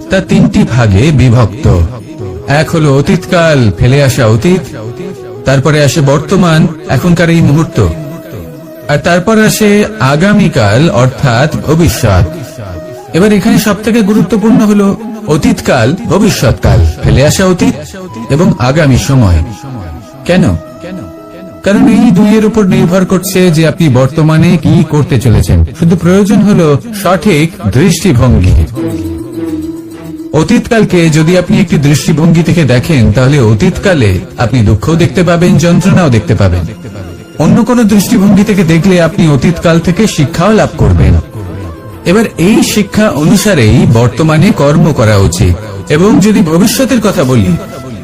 তা তিনটি ভাগে বিভক্ত। এক হলো অতীতকাল, ফেলে আসা অতীত, তারপরে আসে বর্তমান, এখনকার এই মুহূর্ত, আর তারপর আসে আগামীকাল অর্থাৎ ভবিষ্যৎ। এবার এখানে সব থেকে গুরুত্বপূর্ণ হলো অতীতকাল, ভবিষ্যৎকাল, ফেলে আসা অতীত এবং আগামী সময়। কেন? কারণ এই দুইয়ের উপর নির্ভর করছে যে আপনি বর্তমানে কি করতে চলেছেন। শুধু প্রয়োজন হলো সঠিক দৃষ্টিভঙ্গি। অতীতকালকে যদি আপনি একটি দৃষ্টিভঙ্গি থেকে দেখেন, তাহলে অতীতকালে আপনি দুঃখও দেখতে পাবেন, যন্ত্রণাও দেখতে পাবেন। অন্য কোনো দৃষ্টিভঙ্গি থেকে দেখলে আপনি অতীতকাল থেকে শিক্ষাও লাভ করবেন। এবার এই শিক্ষা অনুসারেই বর্তমানে কর্ম করা উচিত। এবং যদি ভবিষ্যতের কথা বলি,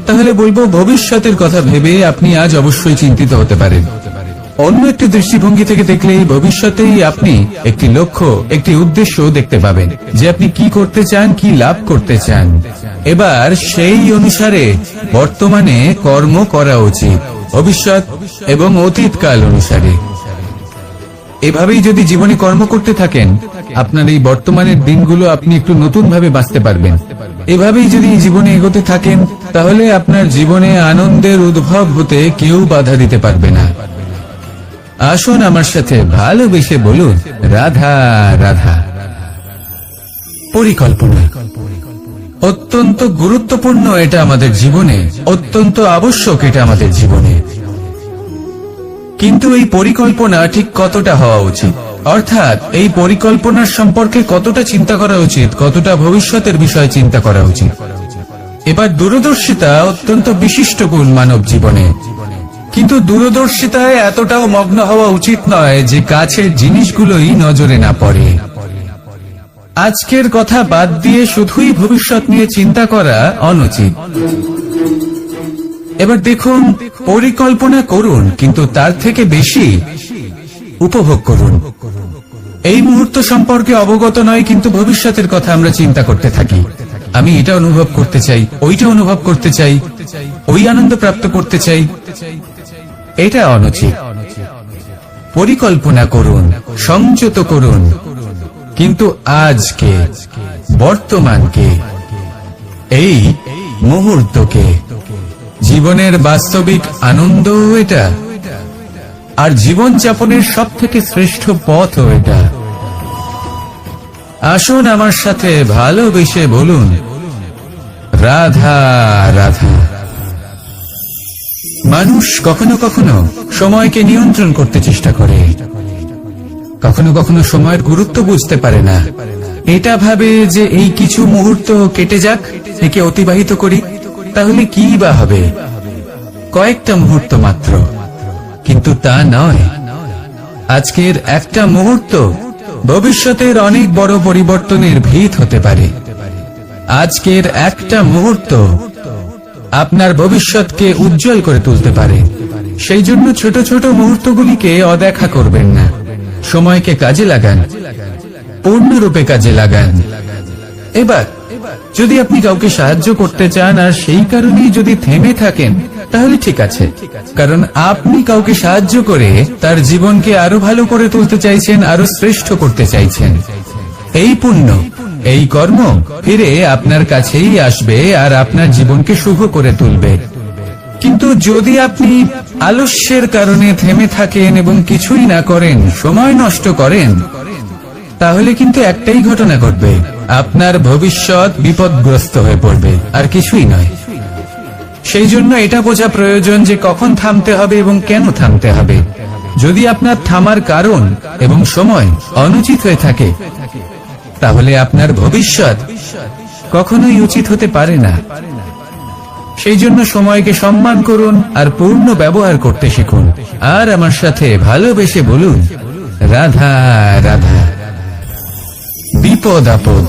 তাহলে বলবো ভবিষ্যতের কথা ভেবে আপনি আজ অবশ্যই চিন্তিত হতে পারেন। অন্য একটি দৃষ্টিভঙ্গি থেকে দেখলে ভবিষ্যতেই আপনি একটি লক্ষ্য, একটি উদ্দেশ্য দেখতে পাবেন, যে আপনি কি করতে চান, কি লাভ করতে চান। এবার সেই অনুসারে বর্তমানে কর্ম করা উচিত, ভবিষ্যৎ এবং অতীতকাল অনুসারে। এভাবেই যদি জীবনে কর্ম করতে থাকেন, আপনার এই বর্তমানের দিনগুলো আপনি একটু নতুন ভাবে বাঁচতে পারবেন। এভাবেই যদি জীবনে এগোতে থাকেন, তাহলে আপনার জীবনে আনন্দের উদ্ভব হতে কেউ বাধা দিতে পারবে না। আসুন আমার সাথে ভালোবেসে বলুন রাধা রাধা। পরিকল্পনা অত্যন্ত গুরুত্বপূর্ণ, এটা আমাদের জীবনে অত্যন্ত আবশ্যক, এটা আমাদের জীবনে। কিন্তু এই পরিকল্পনা ঠিক কতটা হওয়া উচিত, অর্থাৎ এই পরিকল্পনার সম্পর্কে কতটা চিন্তা করা উচিত, কতটা ভবিষ্যতের বিষয়ে চিন্তা করা উচিত। এবার দূরদর্শিতা অত্যন্ত বিশিষ্ট গুণ মানব জীবনে, কিন্তু দূরদর্শিতায় এতটাও মগ্ন হওয়া উচিত নয় যে কাছের জিনিসগুলোই নজরে না পড়ে। আজকের কথা বাদ দিয়ে শুধুই ভবিষ্যৎ নিয়ে চিন্তা করা অনুচিত। এবার দেখুন, পরিকল্পনা করুন, কিন্তু তার থেকে বেশি উপভোগ করুন। এই মুহূর্ত সম্পর্কে অবগত নয়, কিন্তু ভবিষ্যতের কথা আমরা চিন্তা করতে থাকি। আমি এটা অনুভব করতে চাই, ওইটা অনুভব করতে চাই, ওই আনন্দ প্রাপ্ত করতে চাই। এটা অনুচিত। পরিকল্পনা করুন, সংযত করুন, কিন্তু আজকে, বর্তমানকে, এই মুহূর্তকে, জীবনের বাস্তবিক আনন্দ এটা, আর জীবনযাপনের সব থেকে শ্রেষ্ঠ পথও এটা। আসুন আমার সাথে ভালোবেসে বলুন, রাধা রাধা। মানুষ কখনো কখনো সময়কে নিয়ন্ত্রণ করতে চেষ্টা করে, কখনো কখনো সময়ের গুরুত্ব বুঝতে পারে না। এটা ভাবে যে এই কিছু মুহূর্ত কেটে যাক, একে অতিবাহিত করি, তাহলে কি বা হবে, কয়েকটা মুহূর্ত মাত্র। কিন্তু তা নয়, আজকের একটা মুহূর্ত ভবিষ্যতের অনেক বড় পরিবর্তনের ভিত হতে পারে। আজকের একটা মুহূর্ত আপনার ভবিষ্যৎকে উজ্জ্বল করে তুলতে পারে। সেই জন্য ছোট ছোট মুহূর্তগুলিকে অদেখা করবেন না। সময়কে কাজে লাগান, পূর্ণরূপে কাজে লাগান। এবার যদি আপনি কাউকে সাহায্য করতে চান আর সেই কারণেই যদি থেমে থাকেন, তাহলে ঠিক আছে, কারণ আপনি কাউকে সাহায্য করে তার জীবনকে আরো ভালো করে তুলতে চাইছেন, আরো শ্রেষ্ঠ করতে চাইছেন। এই পুণ্য, এই কর্ম ফিরে আপনার কাছেই আসবে আর আপনার জীবনকে শুভ করে তুলবে। কিন্তু যদি আপনি আলস্যের কারণে থেমে থাকেন এবং কিছুই না করেন, সময় নষ্ট করেন, তাহলে কিন্তু একটাই ঘটনা ঘটবে, আপনার ভবিষ্যৎ বিপদগ্রস্ত হয়ে পড়বে, আর কিছুই নয়। সেই জন্য এটা বোঝা প্রয়োজন যে কখন থামতে হবে এবং কেন থামতে হবে। যদি আপনার থামার কারণ এবং সময় অনুচিত হয়ে থাকে, তাহলে আপনার ভবিষ্যৎ কখনোই উচিত হতে পারে না। সেই জন্য সময়কে সম্মান করুন আর পূর্ণ ব্যবহার করতে শিখুন। আর আমার সাথে ভালোবেসে বলুন, রাধা রাধা। বিপদ আপদ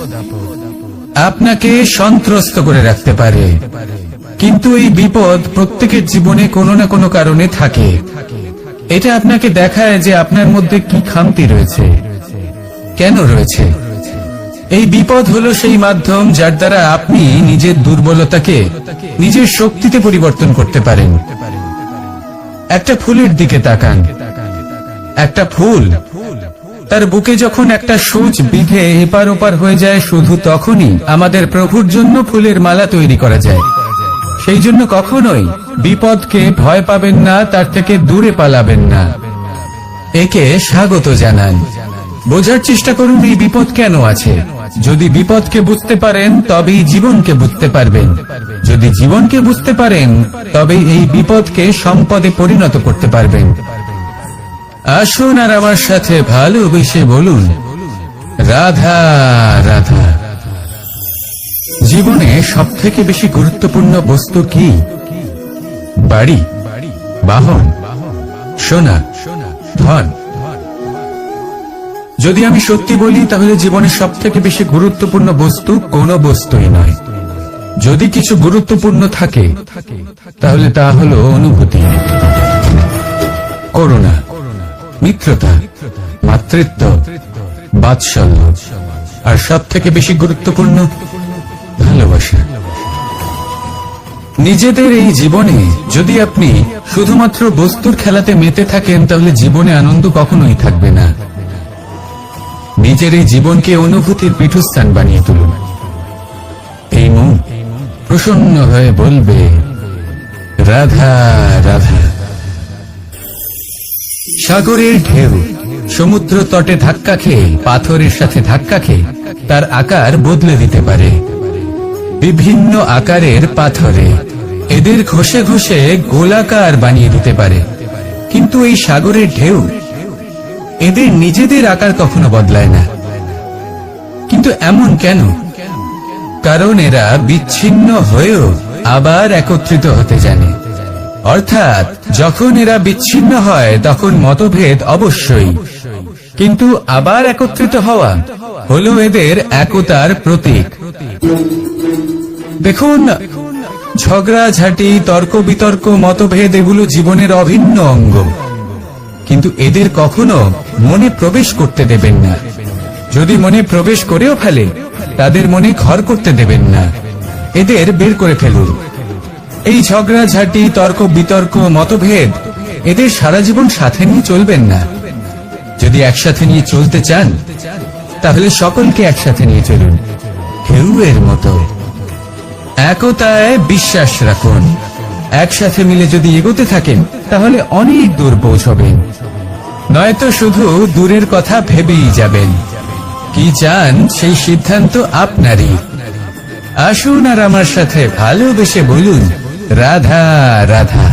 আপনাকে সন্ত্রস্ত করে রাখতে পারে, কিন্তু এই বিপদ প্রত্যেকের জীবনে কোনো না কোনো কারণে থাকে। এটা আপনাকে দেখায় যে আপনার মধ্যে কি খামতি রয়েছে, কেন রয়েছে। এই বিপদ হলো সেই মাধ্যম যার দ্বারা আপনি নিজের দুর্বলতাকে নিজের শক্তিতে পরিবর্তন করতে পারেন। একটা ফুলের দিকে তাকান। একটা ফুল, তার বুকে যখন একটা সূচ বিঁধে এপার ওপার হয়ে যায়, শুধু তখনই আমাদের প্রভুর জন্য ফুলের মালা তৈরি করা যায়। সেই জন্য কখনোই বিপদকে ভয় পাবেন না, তার থেকে দূরে পালাবেন না, একে স্বাগত জানান। বোঝার চেষ্টা করুন এই বিপদ কেন আছে। যদি বিপদকে বুঝতে পারেন তবেই জীবনকে বুঝতে পারবেন। যদি জীবনকে বুঝতে পারেন তবেই এই বিপদকে সম্পদে পরিণত করতে পারবেন। আসুন আর আমার সাথে ভালোবেসে বলুন, রাধা রাধা। জীবনে সবথেকে বেশি গুরুত্বপূর্ণ বস্তু কি? বাড়ি, বাহন, সোনা, ধন। যদি আমি সত্যি বলি, তাহলে জীবনের সবথেকে বেশি গুরুত্বপূর্ণ বস্তু কোনো বস্তুই নয়। যদি কিছু গুরুত্বপূর্ণ থাকে, তাহলে তা হলো অনুভূতি, করুণা, মিত্রতা, মাতৃত্ব, বাৎসল্য, আর সবথেকে বেশি গুরুত্বপূর্ণ ভালোবাসা। নিজেদের এই জীবনে যদি আপনি শুধুমাত্র বস্তুর খেলাতে মেতে থাকেন, তাহলে জীবনে আনন্দ কখনোই থাকবে না। নিজের এই জীবনকে অনুভূতির পীঠস্থান বানিয়ে তুলুন। এই মন প্রসন্ন হয়ে বলবে, রাধা রাধা। সাগরের ঢেউ সমুদ্র তটে ধাক্কা খেয়ে, পাথরের সাথে ধাক্কা খেয়ে তার আকার বদলে দিতে পারে। বিভিন্ন আকারের পাথরে এদের ঘষে ঘষে গোলাকার বানিয়ে দিতে পারে, কিন্তু এই সাগরের ঢেউ এদের নিজেদের আকার কখনো বদলায় না। কিন্তু এমন কেন? কারণ এরা বিচ্ছিন্ন হয়েও আবার একত্রিত হতে জানে। অর্থাৎ যখন এরা বিচ্ছিন্ন হয় তখন মতভেদ অবশ্যই, কিন্তু আবার একত্রিত হওয়া হলো এদের একতার প্রতীক। দেখুন, ঝগড়াঝাঁটি, তর্ক বিতর্ক, মতভেদ এগুলো জীবনের অভিন্ন অঙ্গ, কিন্তু এদের কখনো মনে প্রবেশ করতে দেবেন না। যদি মনে প্রবেশ করেও ফেলে, তাদের মনে ঘর করতে দেবেন না, এদের বের করে ফেলুন। এই ঝগড়াঝাঁটি, তর্ক বিতর্ক, মতভেদ এদের সারা জীবন সাথে নিয়ে চলবেন না। যদি একসাথে নিয়ে চলতে চান, তাহলে সকলকে একসাথে নিয়ে চলুন, ঢেউয়ের মতো। একতায় বিশ্বাস রাখুন। একসাথে মিলে যদি এগোতে থাকেন, তাহলে অনেক দূর পৌঁছবেন, নয়তো শুধু দূরের কথা ভেবেই যাবেন। কি চান সেই সিদ্ধান্ত আপনারই। আসুন আর আমার সাথে ভালোবেসে বলুন, রাধা রাধা।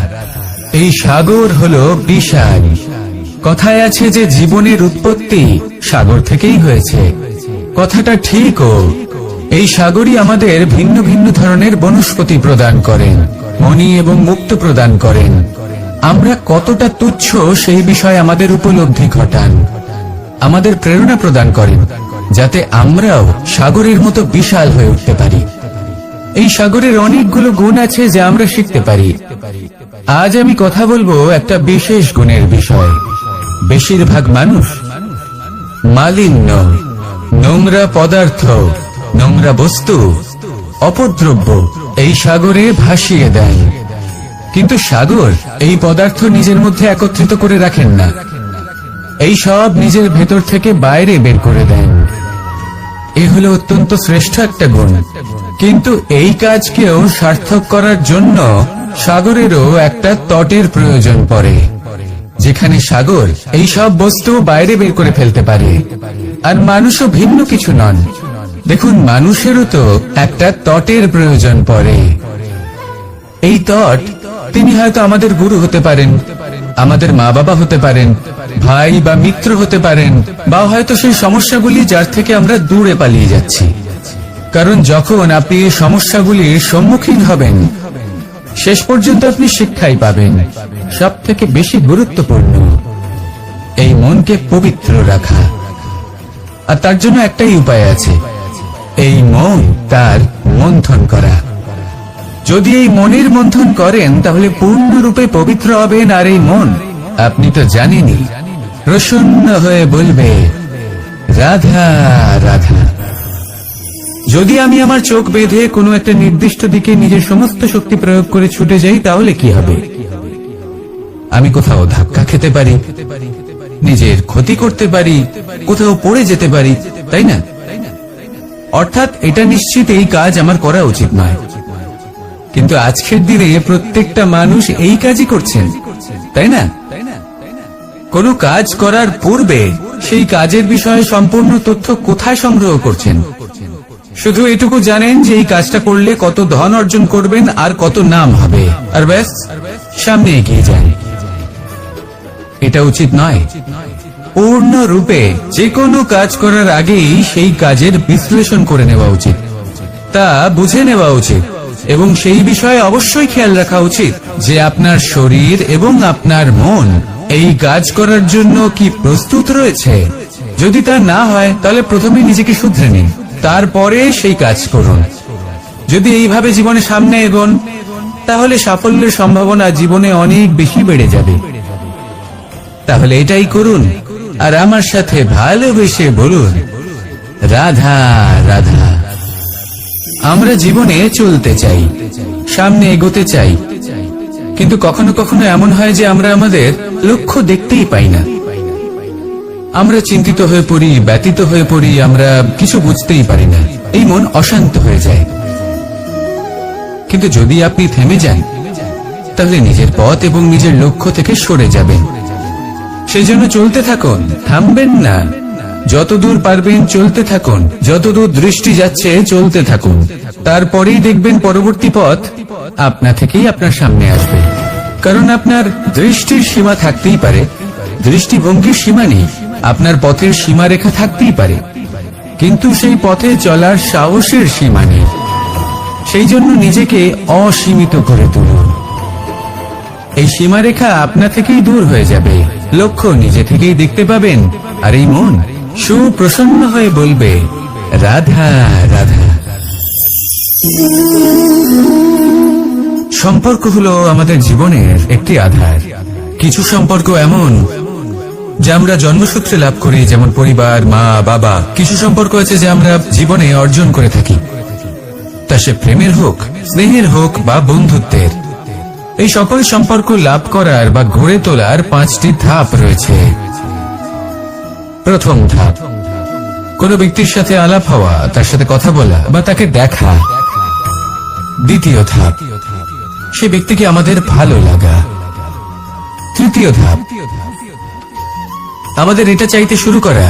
এই সাগর হলো বিশাল। কথায় আছে যে জীবনের উৎপত্তি সাগর থেকেই হয়েছে। কথাটা ঠিকও। এই সাগরই আমাদের ভিন্ন ভিন্ন ধরনের বনস্পতি প্রদান করেন, মণি এবং মুক্ত প্রদান করেন। আমরা কতটা তুচ্ছ সেই বিষয়ে আমাদের উপলব্ধি ঘটান, আমাদের প্রেরণা প্রদান করেন, যাতে আমরাও সাগরের মতো বিশাল হয়ে উঠতে পারি। এই সাগরের অনেকগুলো গুণ আছে যা আমরা শিখতে পারি। আজ আমি কথা বলবো একটা বিশেষ গুণের বিষয়। বেশিরভাগ মানুষ মালিন্য, নোংরা পদার্থ, নোংরা বস্তু, অপদ্রব্য এই সাগরে ভাসিয়ে দেন। কিন্তু সাগর এই পদার্থ নিজের মধ্যে একত্রিত করে রাখেন না, এই সব নিজের ভেতর থেকে বাইরে বের করে দেন। এ হলো অত্যন্ত শ্রেষ্ঠ একটা গুণ। কিন্তু এই কাজকেও সার্থক করার জন্য সাগরেরও একটা তটের প্রয়োজন পড়ে, যেখানে সাগর এই সব বস্তু বাইরে বের করে ফেলতে পারে। আর মানুষও ভিন্ন কিছু নন। দেখুন, মানুষেরও তো একটা তটের প্রয়োজন পড়ে। এই তট, তিনি হয়তো আমাদের গুরু হতে পারেন, আমাদের মা বাবা হতে পারেন, ভাই বা মিত্র হতে পারেন, বা হয়তো সেই সমস্যাগুলি যার থেকে আমরা দূরে পালিয়ে যাচ্ছি। কারণ যখন আপনি এই সমস্যাগুলির সম্মুখীন হবেন, শেষ পর্যন্ত আপনি শিক্ষাই পাবেন। সব থেকে বেশি গুরুত্বপূর্ণ এই মনকে পবিত্র রাখা। আর তার জন্য একটাই উপায় আছে, এই মন তার মন্থন করা। যদি এই মনের মন্থন করেন তাহলে পূর্ণরূপে পবিত্র হবেন। আর এই মন, আপনি তো জানেনই, প্রসন্ন হয়ে বলবে, রাধা রাধা। যদি আমি আমার চোখ বেঁধে কোনো একটা নির্দিষ্ট দিকে নিজের সমস্ত শক্তি প্রয়োগ করে ছুটে যাই, তাহলে কি হবে? আমি কোথাও ধাক্কা খেতে পারি, নিজের ক্ষতি করতে পারি, কোথাও পড়ে যেতে পারি, তাই না? অর্থাৎ এটা নিশ্চিত এই কাজ আমার করা উচিত নয়। কিন্তু আজকের দিনে প্রত্যেকটা মানুষ এই কাজই করছেন, তাই না? কোনো কাজ করার পূর্বে সেই কাজের বিষয়ে সম্পূর্ণ তথ্য কোথায় সংগ্রহ করছেন? শুধু এটুকু জানেন যে এই কাজটা করলে কত ধন অর্জন করবেন আর কত নাম হবে, আর ব্যাস সামনে এগিয়ে যান। এটা উচিত নয়। পূর্ণরূপে যে কোনো কাজ করার আগেই সেই কাজের বিশ্লেষণ করে নেওয়া উচিত, তা বুঝে নেওয়া উচিত, এবং সেই বিষয়ে অবশ্যই খেয়াল রাখা উচিত যে আপনার শরীর এবং আপনার মন এই কাজ করার জন্য কি প্রস্তুত রয়েছে। যদি তা না হয় তাহলে প্রথমে নিজেকে শুধরে নিন, তারপরে সেই কাজ করুন। যদি এইভাবে জীবনে সামনে এগোন, তাহলে সাফল্যের সম্ভাবনা জীবনে অনেক বেশি বেড়ে যাবে। তাহলে এটাই করুন, আর আমার সাথে ভালোবেসে বলুন, রাধা রাধা। আমরা জীবনে চলতে চাই, সামনে এগোতে চাই, কিন্তু কখনো কখনো এমন হয় যে আমরা আমাদের লক্ষ্য দেখতেই পাই না। আমরা চিন্তিত হয়ে পড়ি, ব্যতীত হয়ে পড়ি, আমরা কিছু বুঝতেই পারি না। এই মন অশান্ত হয়ে যায়। কিন্তু যদি আপনি থেমে যান, তাহলে নিজের পথ এবং নিজের লক্ষ্য থেকে সরে যাবেন। সেই জন্য চলতে থাকুন, থামবেন না। যতদূর পারবেন চলতে থাকুন, যতদূর দৃষ্টি যাচ্ছে চলতে থাকুন। তারপরেই দেখবেন পরবর্তী পথ আপনা থেকেই আপনার সামনে আসবে। কারণ আপনার দৃষ্টির সীমা থাকতেই পারে, দৃষ্টিভঙ্গির সীমা নেই। আপনার পথের সীমারেখা থাকতেই পারে, কিন্তু সেই পথে চলার সাহসের সীমা নেই। সেই জন্য নিজেকে অসীমিত করে তুলুন। এই সীমারেখা আপনা থেকেই দূর হয়ে যাবে, লক্ষ্য নিজে থেকেই দেখতে পাবেন, আর এই মন সুপ্রসন্ন হয়ে বলবে, রাধা রাধা। সম্পর্ক হলো আমাদের জীবনের একটি আধার। কিছু সম্পর্ক এমন যা আমরা জন্মসূত্রে লাভ করি, যেমন পরিবার, মা বাবা। কিছু সম্পর্ক আছে যে আমরা জীবনে অর্জন করে থাকি, তা সে প্রেমের হোক, স্নেহের হোক বা বন্ধুত্বের। এই সকল সম্পর্ক লাভ করার বা গড়ে তোলার 5টি ধাপ রয়েছে। প্রথম ধাপ, কোন ব্যক্তির সাথে আলাপ হওয়া, তার সাথে কথা বলা বা তাকে দেখা। দ্বিতীয় ধাপ, সে ব্যক্তিকে আমাদের ভালো লাগা। তৃতীয় ধাপ, আমাদের এটা চাইতে শুরু করা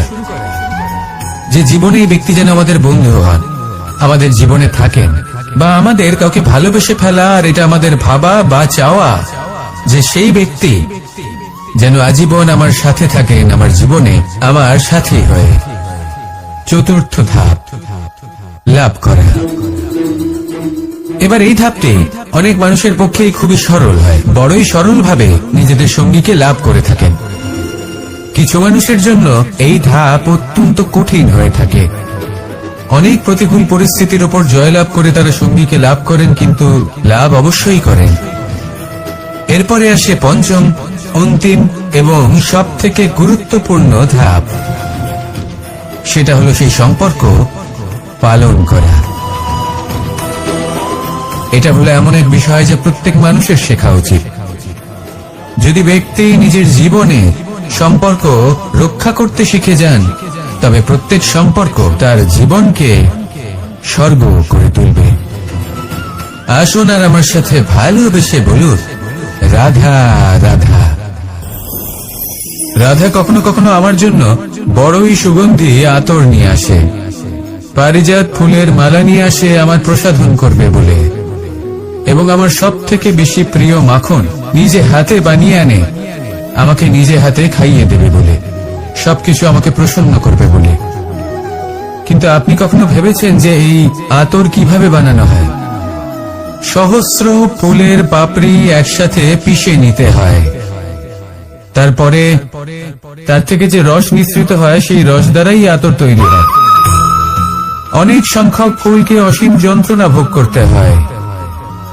যে জীবনে এই ব্যক্তি যেন আমাদের বন্ধু হন, আমাদের জীবনে থাকেন, বা আমাদের কাউকে ভালোবেসে ফেলা আর এটা আমাদের ভাবা বা চাওয়া যে সেই ব্যক্তি যেন আজীবন আমার সাথে থাকেন, আমার জীবনে আমার সাথী হয়ে। চতুর্থ ধাপ, লাভ করা। এবার এই ধাপটি অনেক মানুষের পক্ষেই খুবই সরল হয়, বড়ই সরল ভাবে নিজেদের সঙ্গীকে লাভ করে থাকেন। কিছু মানুষের জন্য এই ধাপ অত্যন্ত কঠিন হয়ে থাকে। অনেক প্রতিকূল পরিস্থিতির উপর জয়লাভ করে তারা সঙ্গীকে লাভ করেন, কিন্তু লাভ অবশ্যই করেন। এরপরে আসে পঞ্চম, অন্তিম এবং সব থেকে গুরুত্বপূর্ণ ধাপ, সেটা হলো সেই সম্পর্ক পালন করা। এটা হলো এমন এক বিষয় যা প্রত্যেক মানুষের শেখা উচিত। যদি ব্যক্তি নিজের জীবনে সম্পর্ক রক্ষা করতে শিখে যান, তবে প্রত্যেক সম্পর্ক তার জীবনকে স্বর্গ করে তুলবে। আসুন আর আমার সাথে ভালোবেসে বলুন, রাধা রাধা। রাধা কখনো কখনো আমার জন্য বড়ই সুগন্ধি আতর নিয়ে আসে, পারিজাত ফুলের মালা নিয়ে আসে আমার প্রসাধন করবে বলে, এবং আমার সব থেকে বেশি প্রিয় মাখন নিজে হাতে বানিয়ে আনে আমাকে নিজে হাতে খাইয়ে দেবে বলে, সবকিছু আমাকে প্রসন্ন করবে বলে। কিন্তু আপনি কখনো ভেবেছেন যে এই আতর কিভাবে বানানো হয়? সহস্র ফুলের পাপড়ি একসাথে পিষে নিতে হয়, তারপরে তার থেকে যে রস নিঃসৃত হয় সেই রস দ্বারাই আতর তৈরি হয়। অনেক সংখ্যক ফুলকে অসীম যন্ত্রণা ভোগ করতে হয়,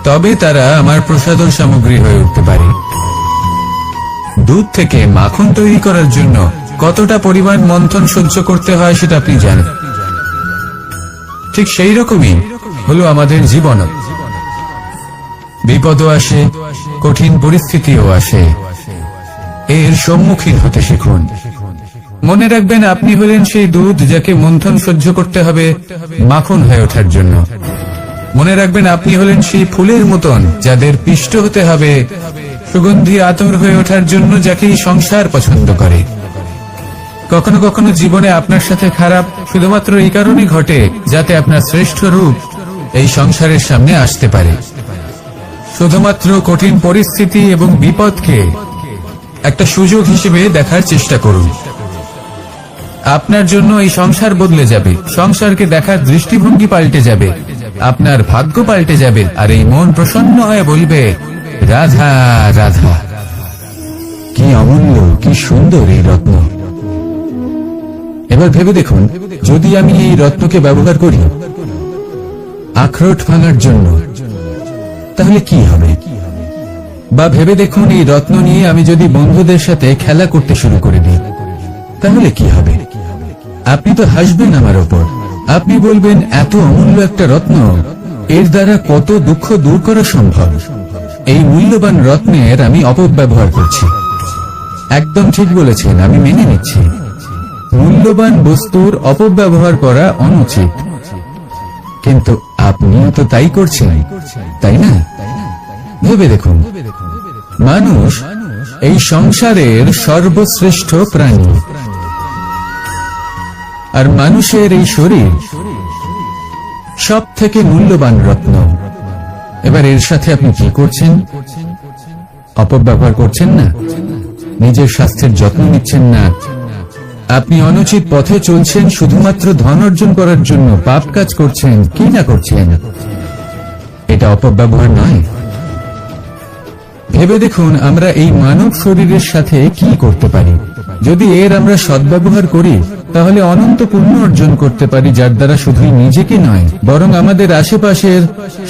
তবে তারা আমার প্রসাধন সামগ্রী হয়ে উঠতে পারে। দুধ থেকে মাখন তৈরি করার জন্য কতটা পরিমাণ মন্থন সহ্য করতে হয় সেটা আপনি জানেন। ঠিক সেই রকমই হলো আমাদের জীবন। বিপদও আসে, কঠিন পরিস্থিতিও আসে, এর সম্মুখীন হতে শিখুন। মনে রাখবেন, আপনি হলেন সেই দুধ যাকে মন্থন সহ্য করতে হবে মাখন হয়ে ওঠার জন্য। মনে রাখবেন, আপনি হলেন সেই ফুলের মতন যাদের পিষ্ট হতে হবে সুগন্ধি আতর হয়ে ওঠার জন্য, যাকে সংসার পছন্দ করে। কখনো কখনো জীবনে আপনার সাথে খারাপ শুধুমাত্র এই কারণে ঘটে যাতে আপনার শ্রেষ্ঠ রূপ এই সংসারের সামনে আসতে পারে। শুধুমাত্র কঠিন পরিস্থিতি এবং বিপদকে একটা সুযোগ হিসেবে দেখার চেষ্টা করুন। আপনার জন্য এই সংসার বদলে যাবে, সংসারকে দেখার দৃষ্টিভঙ্গি পাল্টে যাবে, আপনার ভাগ্য পাল্টে যাবে, আর এই মন প্রসন্ন হয়ে বলবে, রাধা রাধা। কি অমূল্য, কি সুন্দর এই রত্ন। এবার ভেবে দেখুন, যদি আমি এই রত্নকে ব্যবহার করি আখরোট ভাঙার জন্য, তাহলে কি হবে? বা ভেবে দেখুন, এই রত্ন নিয়ে আমি যদি বন্ধুদের সাথে খেলা করতে শুরু করে দিই, তাহলে কি হবে? আপনি তো হাসবেন আমার ওপর, আপনি বলবেন, এত অমূল্য একটা রত্ন, এর দ্বারা কত দুঃখ দূর করা সম্ভব। এই মূল্যবান রত্নের আমি অপব্যবহার করছি। একদম ঠিক বলেছেন, আমি মেনে নিচ্ছি। মূল্যবান বস্তুর অপব্যবহার করা অনুচিত, কিন্তু আপনিও তো তাই করছেন, তাই না? ভেবে দেখুন, মানুষ এই সংসারের সর্বশ্রেষ্ঠ প্রাণী, আর মানুষের এই শরীর সব থেকে মূল্যবান রত্ন। এবার এর সাথে আপনি কি করছেন? অপব্যবহার করছেন না, নিজের স্বাস্থ্যের যত্ন নিচ্ছেন না, আপনি অনুচিত পথে চলছেন শুধুমাত্র ধন অর্জন করার জন্য, পাপ কাজ করছেন, কি না করছেন? এটা অপব্যবহার নয়? ভেবে দেখুন, আমরা এই মানব শরীরের সাথে কি করতে পারি। যদি এর আমরা সদ্ব্যবহার করি, তাহলে অনন্ত পুণ্য অর্জন করতে পারি, যার দ্বারা শুধুই নিজেকে নয়, বরং আমাদের আশেপাশের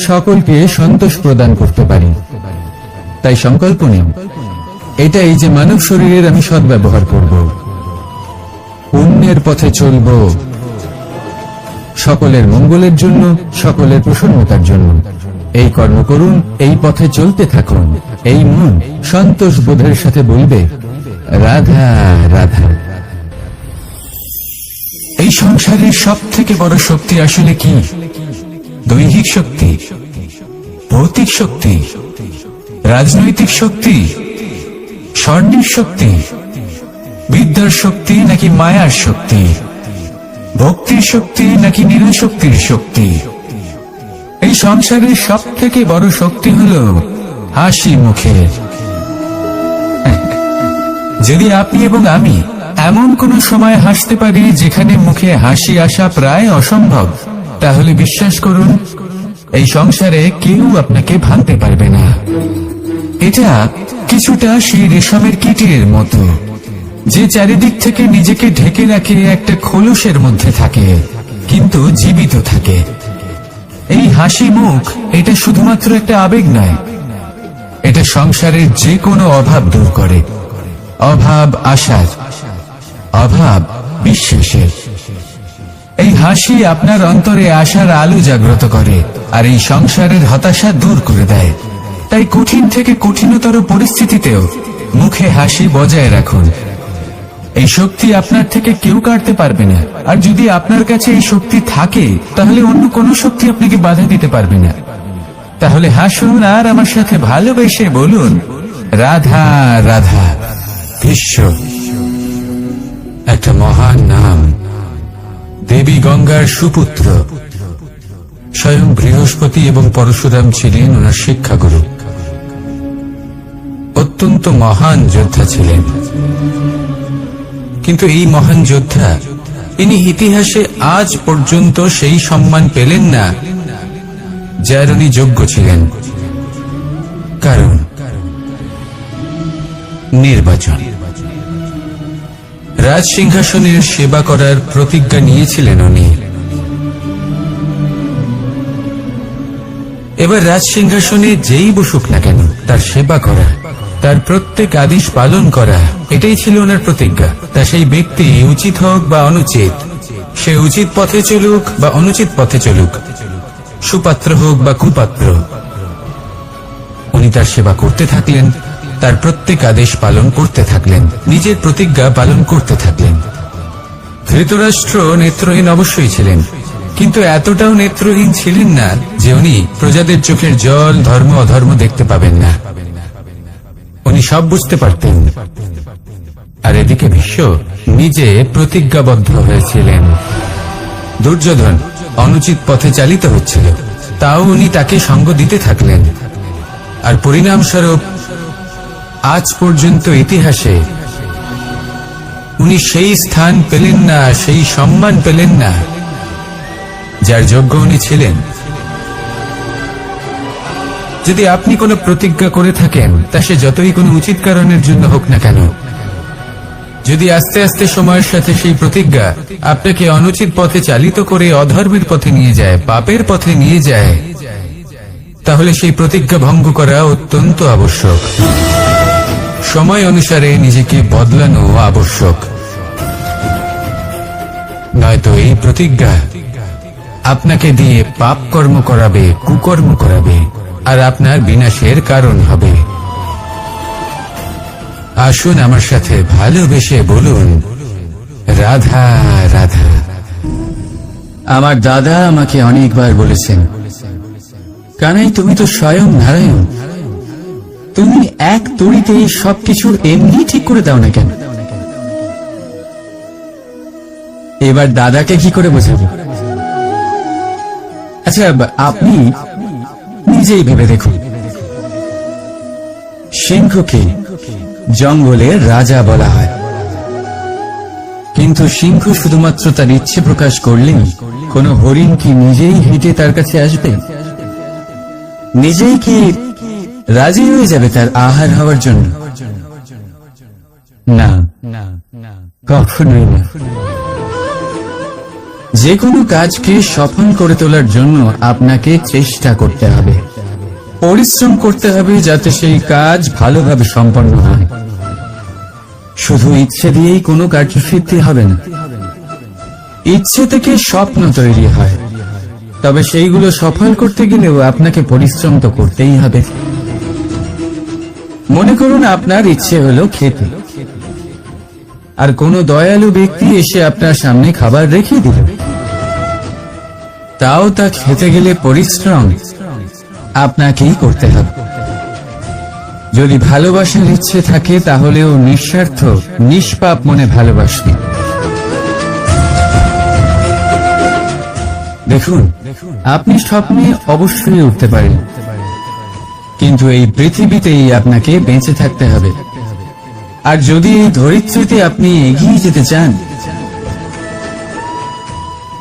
সকলকে সন্তোষ প্রদান করতে পারি। তাই সংকল্প নিন, এটাই যে মানব শরীরের আমি সদ্ব্যবহার করব, পুণ্যের পথে চলব, সকলের মঙ্গলের জন্য, সকলের প্রসন্নতার জন্য। এই কর্ম করুন, এই পথে চলতে থাকুন। এই মন সন্তোষ বোধের সাথে বলবে, রাধা রাধা। এই সংসারের সব থেকে বড় শক্তি আসলে কি? দৈহিক শক্তি, ভৌতিক শক্তি, রাজনৈতিক শক্তি, স্বর্ণের শক্তি, বিদ্যার শক্তি, নাকি মায়ার শক্তি? ভক্তির শক্তি নাকি নিরাশক্তির শক্তি? এই সংসারের সব থেকে বড় শক্তি হল হাসি মুখের। যদি আপনি এবং আমি এমন কোন সময় হাসতে পারি যেখানে মুখে হাসি আসা প্রায় অসম্ভব, তাহলে বিশ্বাস করুন এই সংসারে কেউ আপনাকে ভাঙতে পারবে না। এটা কিছুটা সেই রেশমের কীটের মতো, যে চারিদিক থেকে নিজেকে ঢেকে রাখে একটা খোলসের মধ্যে থাকে, কিন্তু জীবিত থাকে। এই হাসি মুখ এটা শুধুমাত্র একটা আবেগ নয়, এটা সংসারের যে কোনো অভাব দূর করে। অভাব আশার, অভাব বিশ্বাসের। এই হাসি আপনার অন্তরে আশার আলো জাগ্রত করে আর এই সংসারের হতাশা দূর করে দেয়। তাই কঠিন থেকে কঠিনতর পরিস্থিতিতেও মুখে হাসি বজায় রাখুন। এই শক্তি আপনার থেকে কেউ কাটতে পারবে না। আর যদি আপনার কাছে এই শক্তি থাকে, তাহলে অন্য কোনো শক্তি আপনাকে বাধা দিতে পারবে না। তাহলে হাসুন আর আমার সাথে ভালোবেসে বলুন, রাধা রাধা। ভীষ্ম একটা মহান নাম, দেবী গঙ্গার সুপুত্র। স্বয়ং বৃহস্পতি এবং পরশুরাম ছিলেন ওনার শিক্ষাগুরু। অত্যন্ত মহান যোদ্ধা ছিলেন, কিন্তু এই মহান যোদ্ধা ইনি ইতিহাসে আজ পর্যন্ত সেই সম্মান পেলেন না যার উনি যোগ্য ছিলেন। কারণ নির্বাচন। রাজ সিংহাসনের সেবা করার প্রতিজ্ঞা নিয়েছিলেন উনি। এবার রাজ সিংহাসনে যেই বসুক না কেন তার সেবা করা, তার প্রত্যেক আদেশ পালন করা, এটাই ছিল ওনার প্রতিজ্ঞা। তা সেই ব্যক্তি উচিত হোক বা অনুচিত, সে উচিত পথে চলুক বা অনুচিত পথে চলুক, সুপাত্র হোক বা কুপাত্র, উনি তার সেবা করতে থাকলেন, তার প্রত্যেক আদেশ পালন করতে থাকলেন, নিজের প্রতিজ্ঞা পালন করতে থাকলেন। ধৃতরাষ্ট্র নেত্রহীন অবশ্যই ছিলেন, কিন্তু এতটাও নেত্রহীন ছিলেন না যে উনি প্রজাদের চোখের জল, ধর্ম অধর্ম দেখতে পাবেন না। উনি সব বুঝতে পারতেন। আর এদিকে ভীষ্ম নিজে প্রতিজ্ঞাবদ্ধ হয়েছিলেন। দুর্যোধন অনুচিত পথে চালিত হচ্ছিল, তাও উনি তাকে সঙ্গ দিতে থাকলেন। আর পরিণামস্বরূপ আজ পর্যন্ত ইতিহাসে উনি সেই স্থান পেলেন না, সেই সম্মান পেলেন না যার যোগ্য উনি ছিলেন। যদি আপনি কোনো প্রতিজ্ঞা করে থাকেন, তা সে যতই কোনো উচিত কারণের জন্য হোক না কেন, যদি আস্তে আস্তে সময়ের সাথে সেই প্রতিজ্ঞা আপনাকে অনুচিত পথে চালিত করে অধর্মের পথে নিয়ে যায়, পাপের পথে নিয়ে যায়, তাহলে সেই প্রতিজ্ঞা ভঙ্গ করা অত্যন্ত আবশ্যক। সময় অনুসারে নিজেকে বদলানো আবশ্যক, নয়তো এই প্রতিজ্ঞা আপনাকে দিয়ে পাপ কর্ম করাবে, কুকর্ম করাবে, আর আপনার বিনাশের কারণ হবে। আসুন আমার সাথে ভালোবেসে বলুন, রাধা রাধা। আমার দাদা আমাকে অনেকবার বলেছেন, কানাই তুমি তো স্বয়ং নারায়ণ, তুমি এক তড়িতে সবকিছু এমনি ঠিক করে দাও না কেন? এবার দাদাকে কি করে বোঝাবো? আচ্ছা, আপনি নিজেই ভেবে দেখুন, সিংহকে জঙ্গলের রাজা বলা হয়, কিন্তু সিংহ শুধুমাত্র তার ইচ্ছে প্রকাশ করলেই কোন হরিণ কি নিজেই হেঁটে তার কাছে আসবে? নিজেই কি রাজি হয়ে যাবে তার আহার হওয়ার জন্য? না, কখনোই না। যে কোনো কাজকে সফল করে তোলার জন্য আপনাকে চেষ্টা করতে হবে, পরিশ্রম করতে হবে, যাতে সেই কাজ ভালোভাবে সম্পন্ন হয়। শুধু ইচ্ছে দিয়েই কোনো কার্যসিদ্ধি হবে না। ইচ্ছে থেকে স্বপ্ন তৈরি হয়, তবে সেইগুলো সফল করতে গেলেও আপনাকে পরিশ্রম তো করতেই হবে। মনে করুন আপনার ইচ্ছে হলো খেতে, আর কোনো দয়ালু ব্যক্তি এসে আপনার সামনে খাবার রেখে দিল, তাও তা খেতে গেলে পরিশ্রম আপনাকেই করতে হবে। যদি ভালোবাসার ইচ্ছে থাকে, তাহলেও নিঃস্বার্থ নিষ্পাপ মনে ভালোবাসবে। দেখুন, আপনি স্বপ্নে অবশ্যই উঠতে পারেন, কিন্তু এই পৃথিবীতেই আপনাকে বেঁচে থাকতে হবে। আর যদি এই ধরিত্রীতে আপনি এগিয়ে যেতে চান,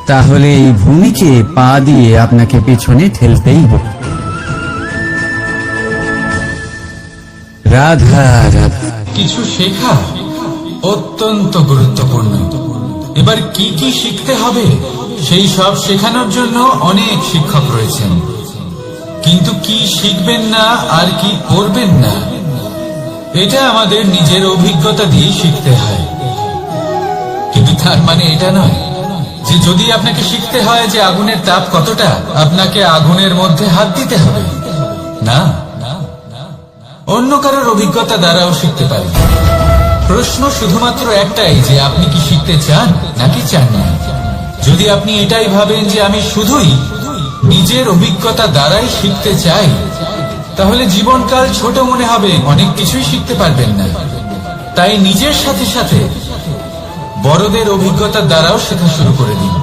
তাহলে এই ভূমিকে পা দিয়ে আপনাকে পেছনে ঠেলতেই হবে। রাধা রাধা। কিছু শেখা অত্যন্ত গুরুত্বপূর্ণ। এবার কি কি শিখতে হবে সেই সব শেখানোর জন্য অনেক শিক্ষক রয়েছেন, কিন্তু কি শিখবেন না আর কি করবেন না এটা আমাদের নিজের অভিজ্ঞতা দিয়ে শিখতে হয়। কিন্তু তার মানে এটা নয় যে যদি আপনাকে শিখতে হয় যে আগুনের তাপ কতটা, আপনাকে আগুনের মধ্যে হাত দিতে হবে না। অন্য কারোর অভিজ্ঞতা দ্বারাও শিখতে পারি। প্রশ্ন শুধুমাত্র একটাই যে আপনি কি শিখতে চান নাকি চান না। যদি আপনি এটাই ভাবেন যে আমি শুধুই নিজের অভিজ্ঞতা দ্বারাই শিখতে চাই, তাহলে জীবনকাল ছোট মনে হবে, অনেক কিছুই শিখতে পারবেন না। তাই নিজের সাথে সাথে বড়দের অভিজ্ঞতা দ্বারাও শেখা শুরু করে দিন।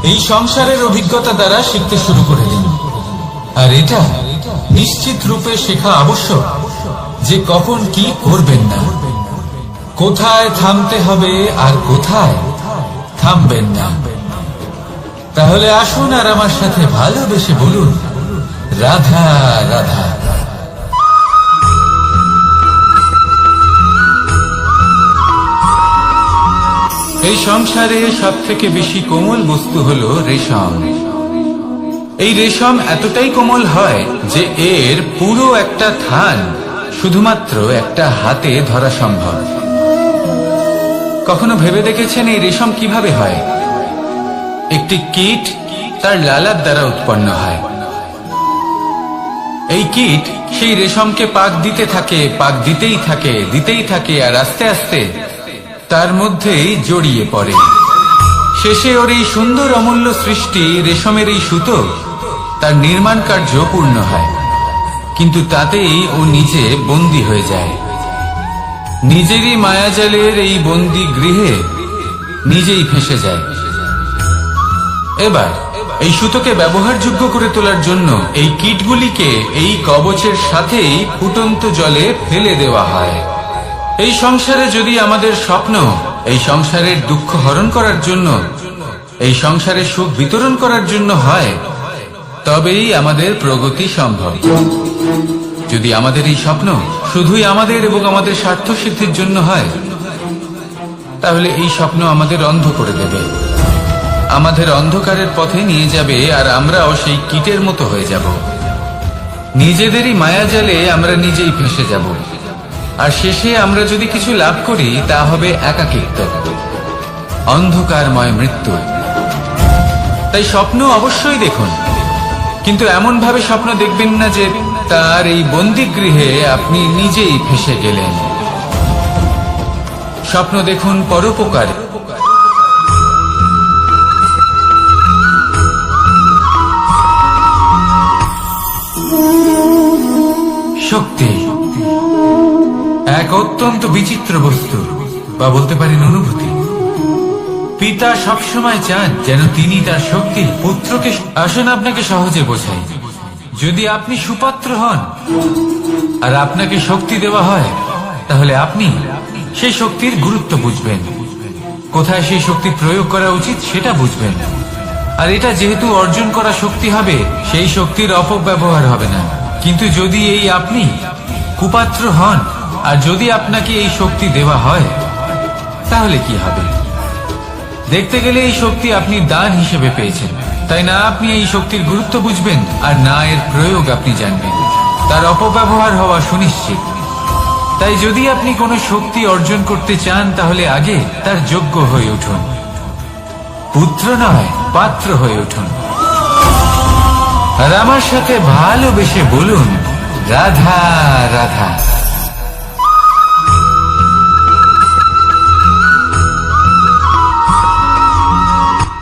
এই সংসারের অভিজ্ঞতা দ্বারা শিখতে শুরু করে দিন। আর এটা নিশ্চিত রূপে শেখা আবশ্যক যে কখন কি করবেন না, কোথায় থামতে হবে আর কোথায় থামবেন না। তাহলে আসুন আর আমার সাথে ভালোবেসে বলুন, রাধা রাধা। এই সংসারে সব থেকে বেশি কোমল বস্তু হলো রেশম। এই রেশম এতটাই কোমল হয় যে এর পুরো একটা থান শুধুমাত্র একটা হাতে ধরা সম্ভব। কখনো ভেবে দেখেছেন এই রেশম কিভাবে হয়? একটি কীট তার লালার দ্বারা উৎপন্ন হয়। এই কীট সেই রেশমকে পাক দিতে থাকে, পাক দিতেই থাকে আর আস্তে আস্তে তার মধ্যেই জড়িয়ে পড়ে। শেষে ওর এই সুন্দর অমূল্য সৃষ্টি রেশমের এই সুতো তার নির্মাণ কার্য পূর্ণ হয়, কিন্তু তাতেই ও নিজে বন্দী হয়ে যায়। নিজেরই মায়াজালের এই বন্দী গৃহে নিজেই ফেঁসে যায়। এবার এই সুতোকে ব্যবহারযোগ্য করে তোলার জন্য এই কীটগুলিকে এই কবচের সাথেই ফুটন্ত জলে ফেলে দেওয়া হয়। এই সংসারে যদি আমাদের স্বপ্ন এই সংসারের দুঃখ হরণ করার জন্য, এই সংসারে সুখ বিতরণ করার জন্য হয়, তবেই আমাদের প্রগতি সম্ভব। যদি আমাদের এই স্বপ্ন শুধুই আমাদের এবং আমাদের স্বার্থ সিদ্ধির জন্য হয়, তাহলে এই স্বপ্ন আমাদের অন্ধ করে দেবে, আমাদের অন্ধকারের পথে নিয়ে যাবে, আর আমরাও সেই কীটের মতো হয়ে যাব। নিজেদেরই মায়াজালে আমরা নিজেই ফেঁসে যাব, আর শেষে আমরা যদি কিছু লাভ করি তা হবে একাকিত্ব, অন্ধকারময় মৃত্যু। তাই স্বপ্ন অবশ্যই দেখুন, কিন্তু এমন ভাবে স্বপ্ন দেখবেন না যে তার এই বন্দিগৃহে আপনি নিজেই ফেঁসে গেলেন। স্বপ্ন দেখুন পরোপকার। শক্তি এক অত্যন্ত বিচিত্র বস্তু, বা বলতে পারেন অনুভূতি। পিতা সবসময় চান যেন তিনি তার শক্তি পুত্রকে। আসুন আপনাকে সহজে বোঝাই। যদি আপনি সুপাত্র হন আর আপনাকে শক্তি দেওয়া হয়, তাহলে আপনি সেই শক্তির গুরুত্ব বুঝবেন, কোথায় সেই শক্তি প্রয়োগ করা উচিত সেটা বুঝবেন। আর এটা যেহেতু অর্জন করা শক্তি হবে, সেই শক্তির অপব্যবহার হবে না। কিন্তু যদি এই আপনি কুপাত্র হন আর যদি আপনাকে এই শক্তি দেওয়া হয়, তাহলে কি হবে? দেখতে গেলে এই শক্তি আপনি দান হিসেবে পেয়েছেন, তাই না আপনি এই শক্তির গুরুত্ব বুঝবেন আর না এর প্রয়োগ আপনি জানবেন। তার অপব্যবহার হওয়া সুনিশ্চিত। তাই যদি আপনি কোনো শক্তি অর্জন করতে চান, তাহলে আগে তার যোগ্য হয়ে উঠুন, পুত্র নয় পাত্র হয়ে উঠুন। আর আমার সাথে ভালোবেসে বলুন, রাধা রাধা।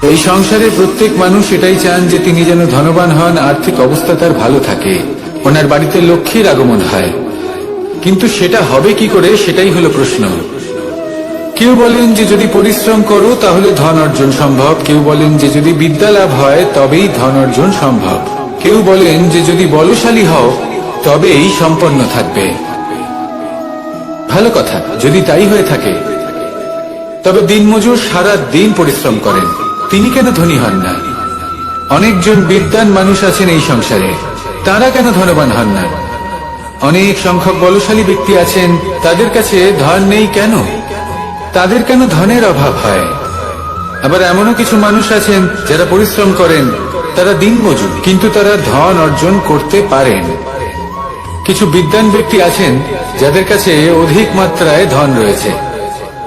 এই সংসারে প্রত্যেক মানুষ এটাই চান যে তিনি যেন ধনবান হন, আর্থিক অবস্থা তার ভালো থাকে, ওনার বাড়িতে লক্ষ্মীর আগমন হয়। কিন্তু সেটা হবে কি করে, সেটাই হলো প্রশ্ন। কেউ বলেন যে যদি পরিশ্রম করো তাহলে ধন অর্জন সম্ভব, কেউ বলেন যে যদি বিদ্যা লাভ হয় তবেই ধন অর্জন সম্ভব, কেউ বলেন যে যদি বলশালী হও তবেই সম্পন্ন থাকবে। ভালো কথা, যদি তাই হয়ে থাকে, তবে দিনমজুর সারা দিন পরিশ্রম করেন, তিনি কেন ধনী হন না? অনেকজন বিদ্বান মানুষ আছেন এই সংসারে, তারা কেন ধনবান হন না? অনেক সংখ্যক বলশালী ব্যক্তি আছেন, তাদের কাছে ধন নেই কেন? তাদের কেন ধনের অভাব হয়? আবার এমনও কিছু মানুষ আছেন যারা পরিশ্রম করেন, তারা দিনমজুর, কিন্তু তারা ধন অর্জন করতে পারেন। কিছু বিদ্বান ব্যক্তি আছেন যাদের কাছে অধিক মাত্রায় ধন রয়েছে,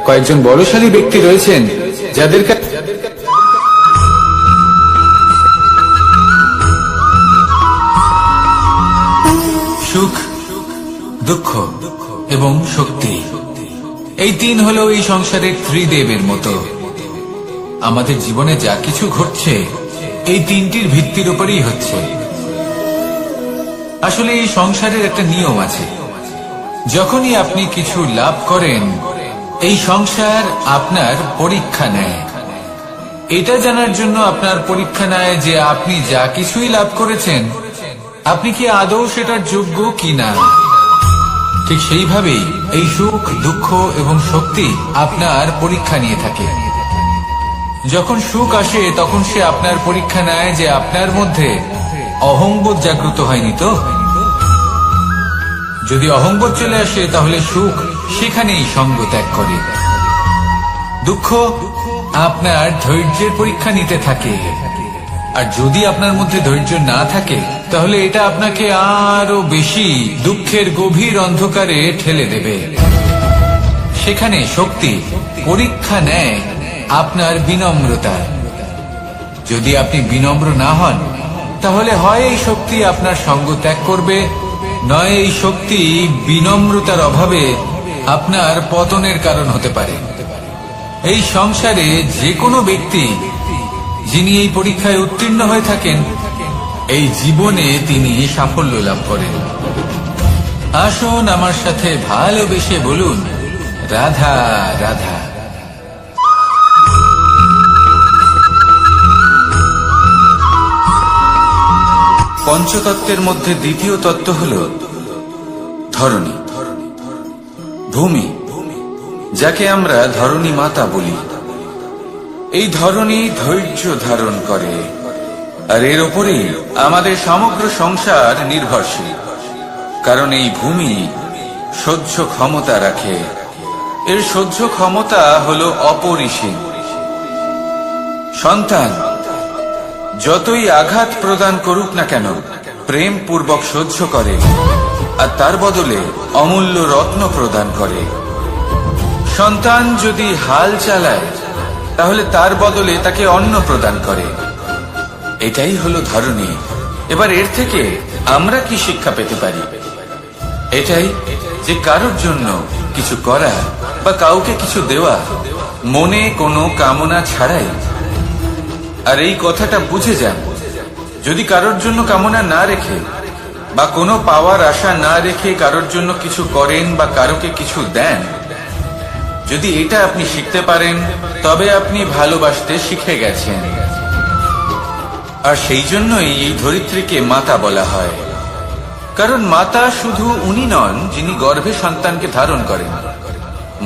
কয়েকজন বলশালী ব্যক্তি রয়েছেন যাদের কাছে সুখ, দুঃখ এবং শক্তি, এই তিন হলো এই সংসারের ত্রিদেবের মতো। আমাদের জীবনে যা কিছু ঘটছে এই তিনটির ভিত্তির উপরেই হচ্ছে। আসলে এই সংসারের একটা নিয়ম আছে, যখনই আপনি কিছু লাভ করেন এই সংসার আপনার পরীক্ষা নেয়। এটা জানার জন্য আপনার পরীক্ষা নেয় যে আপনি যা কিছুই লাভ করেছেন আপনি কি আদৌ সেটার যোগ্য কিনা। ঠিক সেইভাবেই এই সুখ, দুঃখ এবং শক্তি আপনার পরীক্ষা নিয়ে থাকে। যখন সুখ আসে তখন সে আপনার পরীক্ষা নেয় যে আপনার মধ্যে অহংবোধ জাগ্রত হয়নি তো। যদি অহংবোধ চলে আসে তাহলে সুখ সেখানেই সঙ্গ ত্যাগ করে। দুঃখ আপনার ধৈর্যের পরীক্ষা নিতে থাকে, আর যদি আপনার মধ্যে ধৈর্য না থাকে তাহলে এটা আপনাকে আরো বেশি দুঃখের গভীর অন্ধকারে ঠেলে দেবে। সেখানে শক্তি পরীক্ষা নেয় আপনার বিনম্রতা। যদি আপনি বিনম্র না হন তাহলে হয় এই শক্তি আপনার সঙ্গ ত্যাগ করবে, নয় এই শক্তি বিনম্রতার অভাবে আপনার পতনের কারণ হতে পারে। এই সংসারে যে কোনো ব্যক্তি যিনি এই পরীক্ষায় উত্তীর্ণ হয়ে থাকেন এই জীবনে তিনি সাফল্য লাভ করেন। আসুন আমার সাথে ভালোবেসে বলুন, রাধা রাধা। পঞ্চতত্ত্বের মধ্যে দ্বিতীয় তত্ত্ব হল ধরণী, ভূমি, যাকে আমরা ধরণী মাতা বলি। এই ধরণী ধৈর্য ধারণ করে, আর এর ওপরেই আমাদের সমগ্র সংসার নির্ভরশীল। কারণ এই ভূমি সহ্য ক্ষমতা রাখে, এর সহ্য ক্ষমতা হল অপরিসীম। সন্তান যতই আঘাত প্রদান করুক না কেন প্রেম পূর্বক সহ্য করে, আর তার বদলে অমূল্য রত্ন প্রদান করে। সন্তান যদি হাল চালায় তাহলে তার বদলে তাকে অন্ন প্রদান করে। এটাই হলো ধরণী। এবার এর থেকে আমরা কি শিক্ষা পেতে পারি? এটাই যে কারোর জন্য কিছু করা বা কাউকে কিছু দেওয়া মনে কোনো কামনা ছাড়াই। আর এই কথাটা বুঝে যান, যদি কারোর জন্য কামনা না রেখে বা কোনো পাওয়ার আশা না রেখে কারোর জন্য কিছু করেন বা কারোকে কিছু দেন, যদি এটা আপনি শিখতে পারেন তবে আপনি ভালোবাসতে শিখে গেছেন। আর সেই জন্যই এই ধরিত্রীকে মাতা বলা হয়। কারণ মাতা শুধু উনি নন যিনি গর্ভে সন্তানকে ধারণ করেন,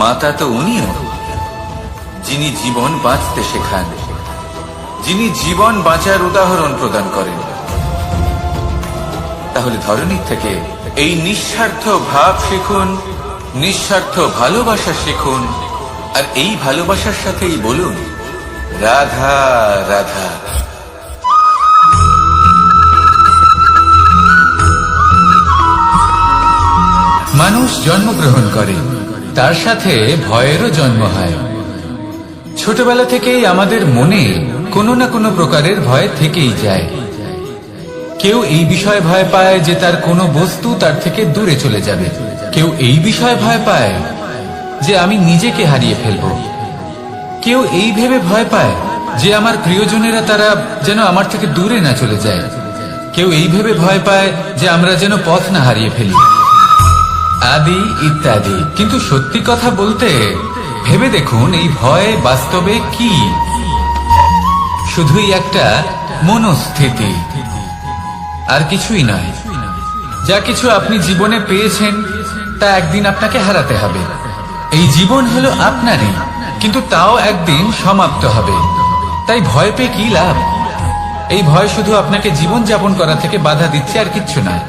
মাতা তো উনিও যিনি জীবন বাঁচতে শেখান, যিনি জীবন বাঁচার উদাহরণ প্রদান করেন। তাহলে ধরণীর থেকে এই নিঃস্বার্থ ভাব শিখুন, নিঃস্বার্থ ভালোবাসা শিখুন, আর এই ভালোবাসার সাথেই বলুন, রাধা রাধা। মানুষ জন্মগ্রহণ করে, তার সাথে ভয়েরও জন্ম হয়। ছোটবেলা থেকেই আমাদের মনে কোনো না কোনো প্রকারের ভয় থেকেই যায়। কেউ এই বিষয়ে ভয় পায় যে তার কোনো বস্তু তার থেকে দূরে চলে যাবে, কেউ এই বিষয়ে ভয় পায় যে আমি নিজেকে হারিয়ে ফেলব, কেউ এই ভেবে ভয় পায় যে আমার প্রিয়জনেরা তারা যেন আমার থেকে দূরে না চলে যায়, কেউ এই ভেবে ভয় পায় যে আমরা যেন পথ না হারিয়ে ফেলি, আদি ইত্যাদি। কিন্তু সত্যি কথা বলতে ভেবে দেখুন এই ভয় বাস্তবে কি? শুধুই একটা মনস্থিতি, আর কিছুই নয়। যা কিছু আপনি জীবনে পেয়েছেন তা একদিন আপনাকে হারাতে হবে। এই জীবন হলো আপনারই, কিন্তু তাও একদিন সমাপ্ত হবে। তাই ভয় পেয়ে কি লাভ? এই ভয় শুধু আপনাকে জীবন যাপন করা থেকে বাধা দিচ্ছে, আর কিচ্ছু নয়।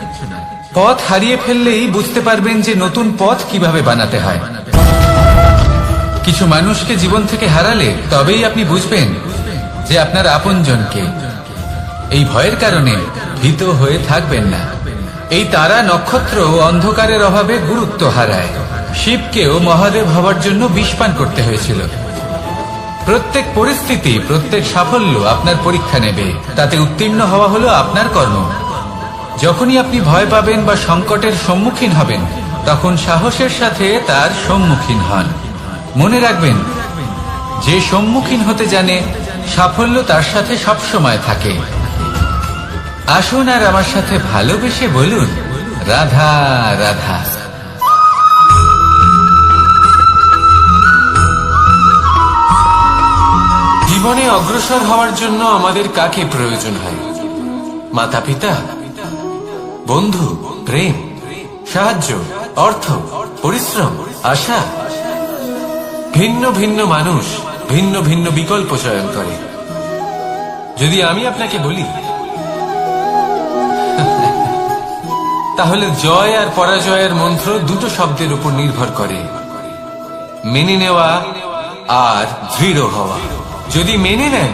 পথ হারিয়ে ফেললেই বুঝতে পারবেন যে নতুন পথ কিভাবে বানাতে হয়। কিছু মানুষকে জীবন থেকে হারালে তবেই আপনি বুঝবেন যে আপনার আপনজনকে। এই ভয়ের কারণে ভীত হয়ে থাকবেন না। এই তারা নক্ষত্র অন্ধকারের অভাবে গুরুত্ব হারায়। শিবকেও মহাদেব হওয়ার জন্য বিষপান করতে হয়েছিল। প্রত্যেক পরিস্থিতি, প্রত্যেক সাফল্য আপনার পরীক্ষা নেবে। তাতে উত্তীর্ণ হওয়া হলো আপনার কর্ম। যখনই আপনি ভয় পাবেন বা সংকটের সম্মুখীন হবেন, তখন সাহসের সাথে তার সম্মুখীন হন। মনে রাখবেন, যে সম্মুখীন হতে জানে সাফল্য তার সাথে সবসময় থাকে। আসুন আর আমার সাথে ভালোবেসে বলুন, রাধা রাধা। জীবনে অগ্রসর হওয়ার জন্য আমাদের কাকে প্রয়োজন হয়? মাতা পিতা, বন্ধু, প্রেম, সাহায্য, অর্থ, পরিশ্রম, আশা। ভিন্ন ভিন্ন মানুষ ভিন্ন ভিন্ন বিকল্প চয়ন করে। যদি আমি আপনাকে বলি, তাহলে জয় আর পরাজয়ের মন্ত্র দুটো শব্দের উপর নির্ভর করে, মেনে নেওয়া আর দৃঢ় হওয়া। যদি মেনে নেন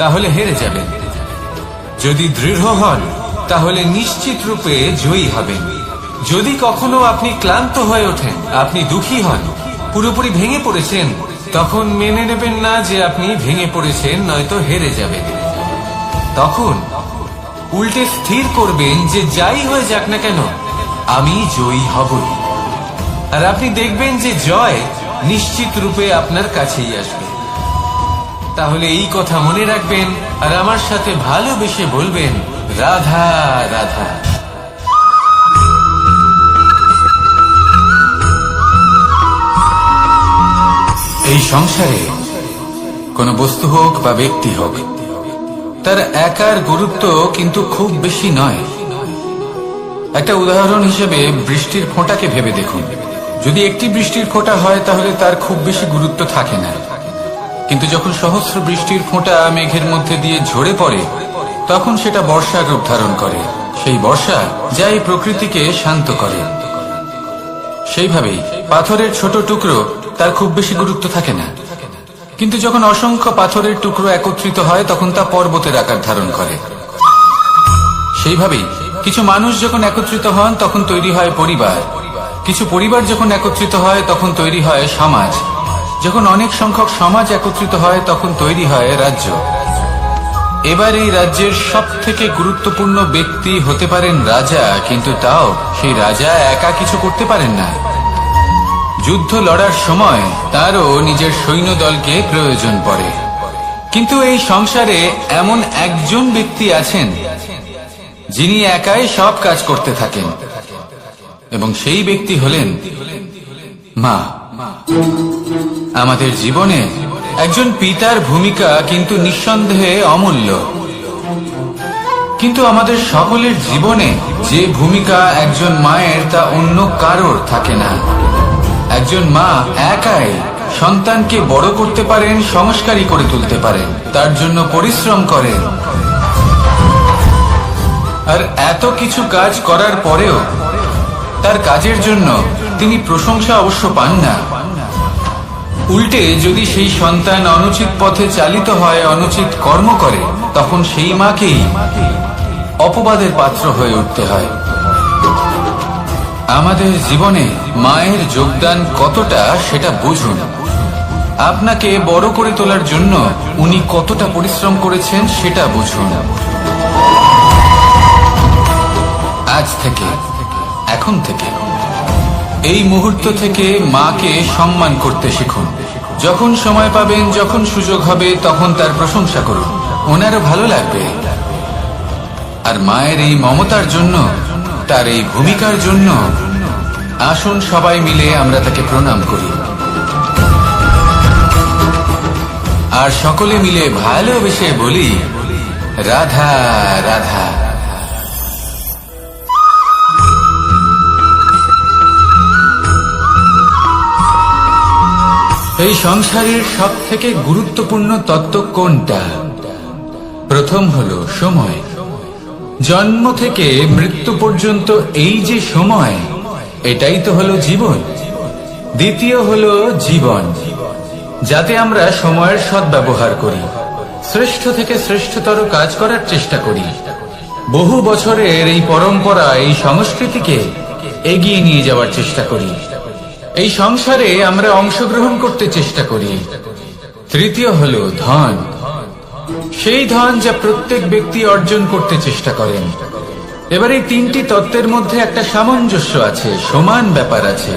তাহলে হেরে যাবেন, যদি দৃঢ় হন তাহলে নিশ্চিত রূপে জয়ী হবেন। যদি কখনো আপনি ক্লান্ত হয়ে ওঠেন, আপনি দুঃখী হন, পুরোপুরি ভেঙে পড়েছেন, তখন মেনে নেবেন না যে আপনি ভেঙে পড়েছেন, নয়তো হেরে যাবেন। তখন উল্টে স্থির করবেন যে যাই হয়ে যাক না কেন, আমি জয়ী হবই। আর আপনি দেখবেন যে জয় নিশ্চিত রূপে আপনার কাছেই আসবে। তাহলে এই কথা মনে রাখবেন আর আমার সাথে ভালোবেসে বলবেন, রাধা রাধা। এই সংসারে কোনো বস্তু হোক বা ব্যক্তি হোক, তার একার গুরুত্ব কিন্তু খুব বেশি নয়। একটা উদাহরণ হিসেবে বৃষ্টির ফোঁটাকে ভেবে দেখুন। যদি একটি বৃষ্টির ফোঁটা হয় তাহলে তার খুব বেশি গুরুত্ব থাকে না, কিন্তু যখন সহস্র বৃষ্টির ফোঁটা মেঘের মধ্যে দিয়ে ঝরে পড়ে, তখন সেটা বর্ষার রূপ ধারণ করে। সেই বর্ষা যা এই প্রকৃতিকে শান্ত করে। সেইভাবেই পাথরের ছোট টুকরো, তার খুব বেশি গুরুত্ব থাকে না, কিন্তু যখন অসংখ্য পাথরের টুকরো একত্রিত হয় তখন তা পর্বতের আকার ধারণ করে। সেইভাবেই কিছু মানুষ যখন একত্রিত হন তখন তৈরি হয় পরিবার, কিছু পরিবার যখন একত্রিত হয় তখন তৈরি হয় সমাজ, যখন অনেক সংখ্যক সমাজ একত্রিত হয় তখন তৈরি হয় রাজ্য। এবার এই রাজ্যের সব থেকে গুরুত্বপূর্ণ ব্যক্তি হতে পারেন রাজা, কিন্তু তাও সেই রাজা একা কিছু করতে পারেন না। যুদ্ধ লড়ার সময় তারও নিজের সৈন্যদলকে প্রয়োজন পড়ে। কিন্তু এই সংসারে এমন একজন ব্যক্তি আছেন যিনি একাই সব কাজ করতে থাকেন, এবং সেই ব্যক্তি হলেন মা। আমাদের জীবনে একজন পিতার ভূমিকা কিন্তু নিঃসন্দেহে অমূল্য, কিন্তু আমাদের সকলের জীবনে যে ভূমিকা একজন মায়ের তা অন্য কারোর থাকে না। একজন মা একাই সন্তানকে বড় করতে পারেন, সংস্কারী করে তুলতে পারেন, তার জন্য পরিশ্রম করেন। আর এত কিছু কাজ করার পরেও তার কাজের জন্য তিনি প্রশংসা অবশ্য পান না। উল্টে যদি সেই সন্তান অনুচিত পথে চালিত হয়, অনুচিত কর্ম করে, তখন সেই মাকেই অপবাদের পাত্র হয়ে উঠতে হয়। আমাদের জীবনে মায়ের যোগদান কতটা সেটা বুঝুন। আপনাকে বড় করে তোলার জন্য উনি কতটা পরিশ্রম করেছেন সেটা বুঝুন। আজ থেকে, এখন থেকে, এই মুহূর্ত থেকে মাকে সম্মান করতে শিখুন। যখন সময় পাবেন, যখন সুযোগ হবে, তখন তার প্রশংসা করুন, ওনারও ভালো লাগবে। আর মায়ের এই মমতার জন্য, তার এই ভূমিকার জন্য আসুন সবাই মিলে আমরা তাকে প্রণাম করি। আর সকলে মিলে ভালোবেসে বলি রাধা রাধা। এই সংসারের সব থেকে গুরুত্বপূর্ণ তত্ত্ব কোনটা? প্রথম হলো সময়। জন্ম থেকে মৃত্যু পর্যন্ত এই যে সময়, এটাই তো হলো জীবন। দ্বিতীয় হলো জীবন, যাতে আমরা সময়ের সদ্ব্যবহার করি, শ্রেষ্ঠ থেকে শ্রেষ্ঠতর কাজ করার চেষ্টা করি। বহু বছরের এই পরম্পরা, এই সংস্কৃতিকে এগিয়ে নিয়ে যাওয়ার চেষ্টা করি। এই সংসারে আমরা অংশগ্রহণ করতে চেষ্টা করি। তৃতীয় হলো ধন, সেই ধন যা প্রত্যেক ব্যক্তি অর্জন করতে চেষ্টা করেন। এবার এই তিনটি তত্ত্বের মধ্যে একটা সামঞ্জস্য আছে, সমান ব্যাপার আছে।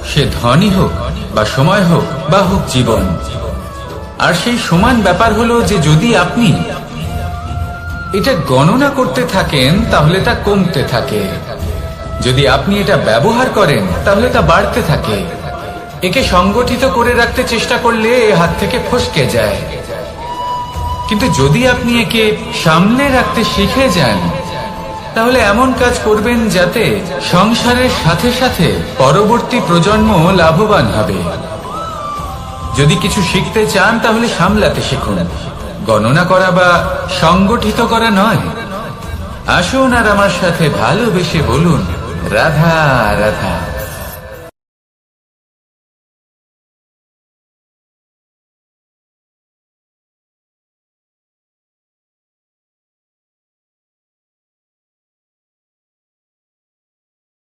সে ধনই হোক বা সময় হোক বা হোক জীবন। আর সেই সমান ব্যাপার হলো যে যদি আপনি এটা গণনা করতে থাকেন তাহলে তা কমতে থাকে, যদি আপনি এটা ব্যবহার করেন তাহলে তা বাড়তে থাকে। একে সংগঠিত করে রাখতে চেষ্টা করলে এ হাত থেকে ফসকে যায়, কিন্তু যদি আপনি একে সামনে রাখতে শিখে যান তাহলে এমন কাজ করবেন যাতে সংসারের সাথে সাথে পরবর্তী প্রজন্ম লাভবান হবে। যদি কিছু শিখতে চান তাহলে সামলাতে শিখুন, গণনা করা বা সংগঠিত করা নয়। আসুন আর আমার সাথে ভালোবেসে বলুন রাধা রাধা।